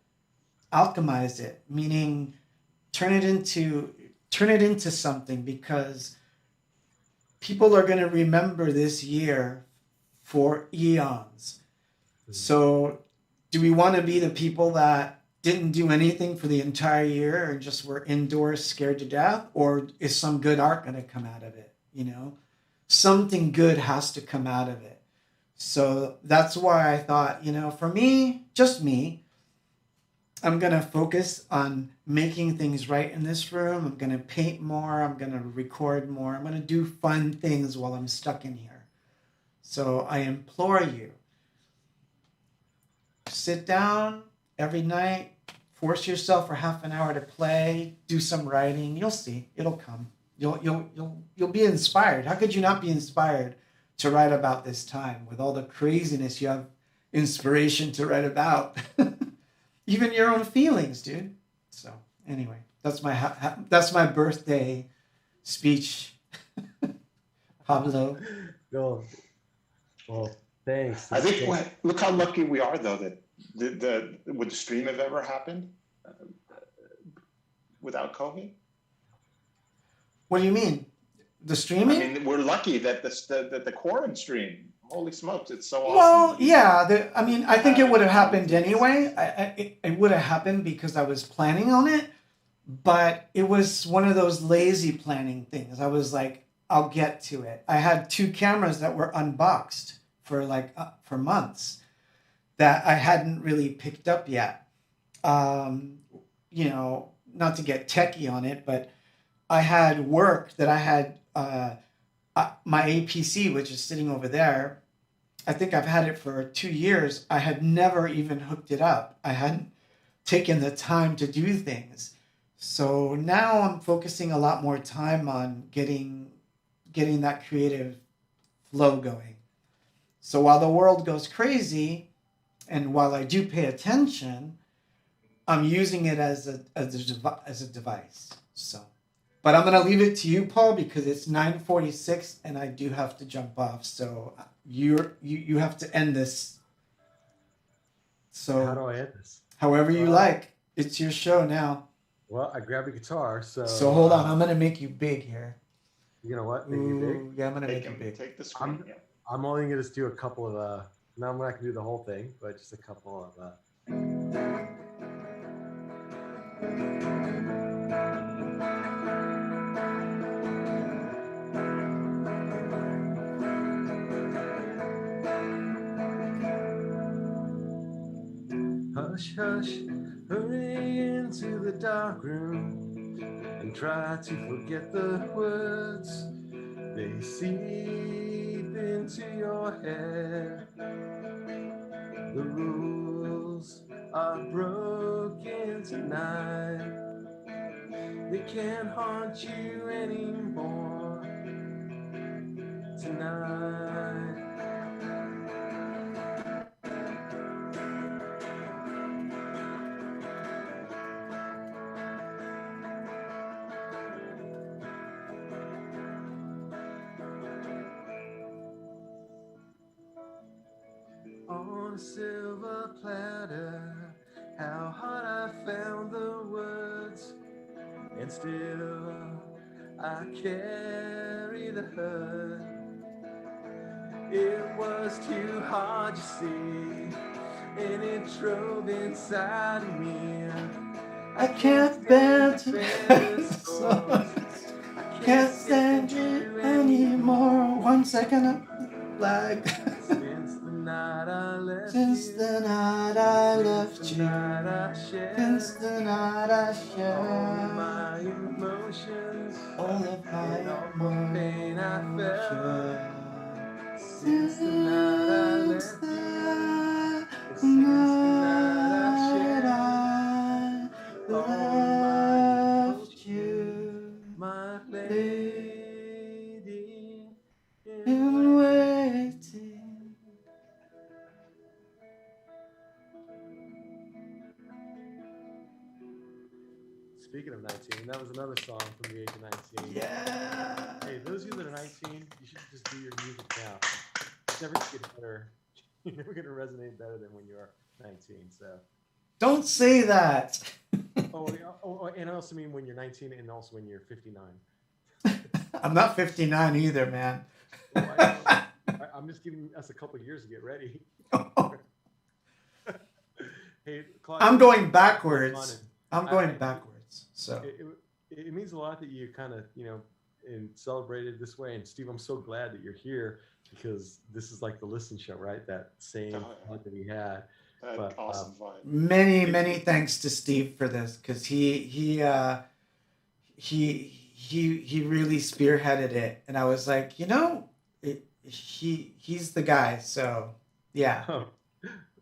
alchemize it, meaning turn it into something, because people are going to remember this year for eons. So do we want to be the people that didn't do anything for the entire year and just were indoors scared to death? Or is some good art going to come out of it? Something good has to come out of it. So that's why I thought, for me, just me, I'm gonna focus on making things right in this room. I'm gonna paint more. I'm gonna record more. I'm gonna do fun things while I'm stuck in here. So I implore you, sit down every night, force yourself for half an hour to play, do some writing. You'll see, it'll come. You'll be inspired. How could you not be inspired to write about this time with all the craziness you have inspiration to write about? Even your own feelings, dude. So anyway, that's my birthday speech, Pablo. No. Well, thanks. I think look how lucky we are, though, that would the stream have ever happened without COVID? What do you mean? The I streaming? mean, we're lucky that the quorum stream. Holy smokes, it's so awesome. Well, yeah. I mean, I think it would have happened anyway. It would have happened because I was planning on it, but it was one of those lazy planning things. I was like, I'll get to it. I had 2 cameras that were unboxed for for months that I hadn't really picked up yet. You know, not to get techie on it, but I had work that I had my APC, which is sitting over there. I think I've had it for 2 years. I had never even hooked it up. I hadn't taken the time to do things. So now I'm focusing a lot more time on getting that creative flow going. So while the world goes crazy, and while I do pay attention, I'm using it as a device. So, but I'm gonna leave it to you, Paul, because it's 9:46 and I do have to jump off. So you have to end this. So how do I end this? However you like. It's your show now. Well, I grabbed a guitar, so. So hold on, I'm gonna make you big here. You know what? Make me big. Ooh, yeah, I'm gonna make you big. Take the screen. I'm only gonna just do a couple of. No, I'm not gonna do the whole thing, but just a couple of. Hush, hush, hurry into the dark room and try to forget the words. They seep into your head. The rules are broken tonight. They can't haunt you anymore tonight. On a silver platter, how hard I found the words, and still I carry the hurt. It was too hard, you see, and it drove inside of me. I can't bear to can't stand you anymore. 1 second, lag. Since the night I left Since you, the night I left since you, the night I shared, since the night I all shared my emotions, all of my and all the pain I felt. emotions. Since the night I left Since you, the since the night I night shared, I all my left emotions, you, my lady in waiting. Speaking of 19, that was another song from the age of 19. Yeah. Hey, those of you that are 19, you should just do your music now. It's never gonna get better. You're never gonna resonate better than when you're 19. So. Don't say that. And I also mean when you're 19 and also when you're 59. I'm not 59 either, man. Well, I'm just giving us a couple of years to get ready. Hey, Claude, I'm going backwards. I'm going backwards. So it means a lot that you kind of, and celebrated this way. And Steve, I'm so glad that you're here because this is like the listen show, right? That same fun that we had. But, awesome vibe. Many thanks to Steve for this, because he really spearheaded it, and I was like, he's the guy. So yeah. Oh,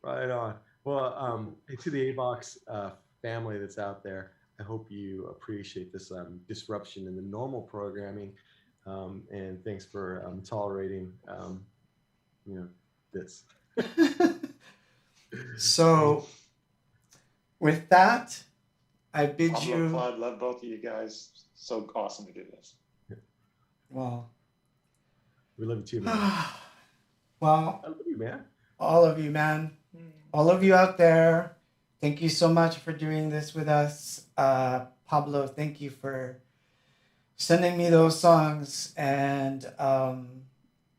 right on. Well, to the AVOX family that's out there, I hope you appreciate this disruption in the normal programming, and thanks for tolerating, this. So with that, I bid Pablo, you. Claude, love both of you guys. So awesome to do this. Well, We love you too, man. well, I love you, man. all of you, man. All of you out there, thank you so much for doing this with us. Pablo, thank you for sending me those songs, and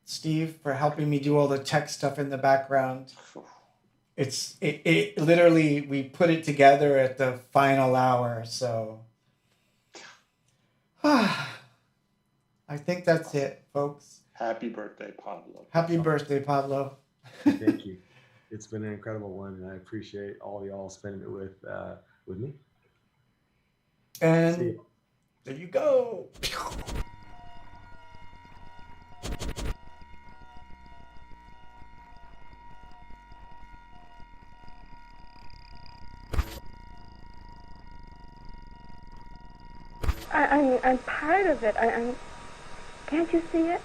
Steve for helping me do all the tech stuff in the background. It literally, we put it together at the final hour, so I think that's it, folks. Happy birthday, Pablo. Happy birthday, Pablo. Thank you. It's been an incredible one, and I appreciate all y'all spending it with me. See And you. there you go. I'm part of it. Can't you see it?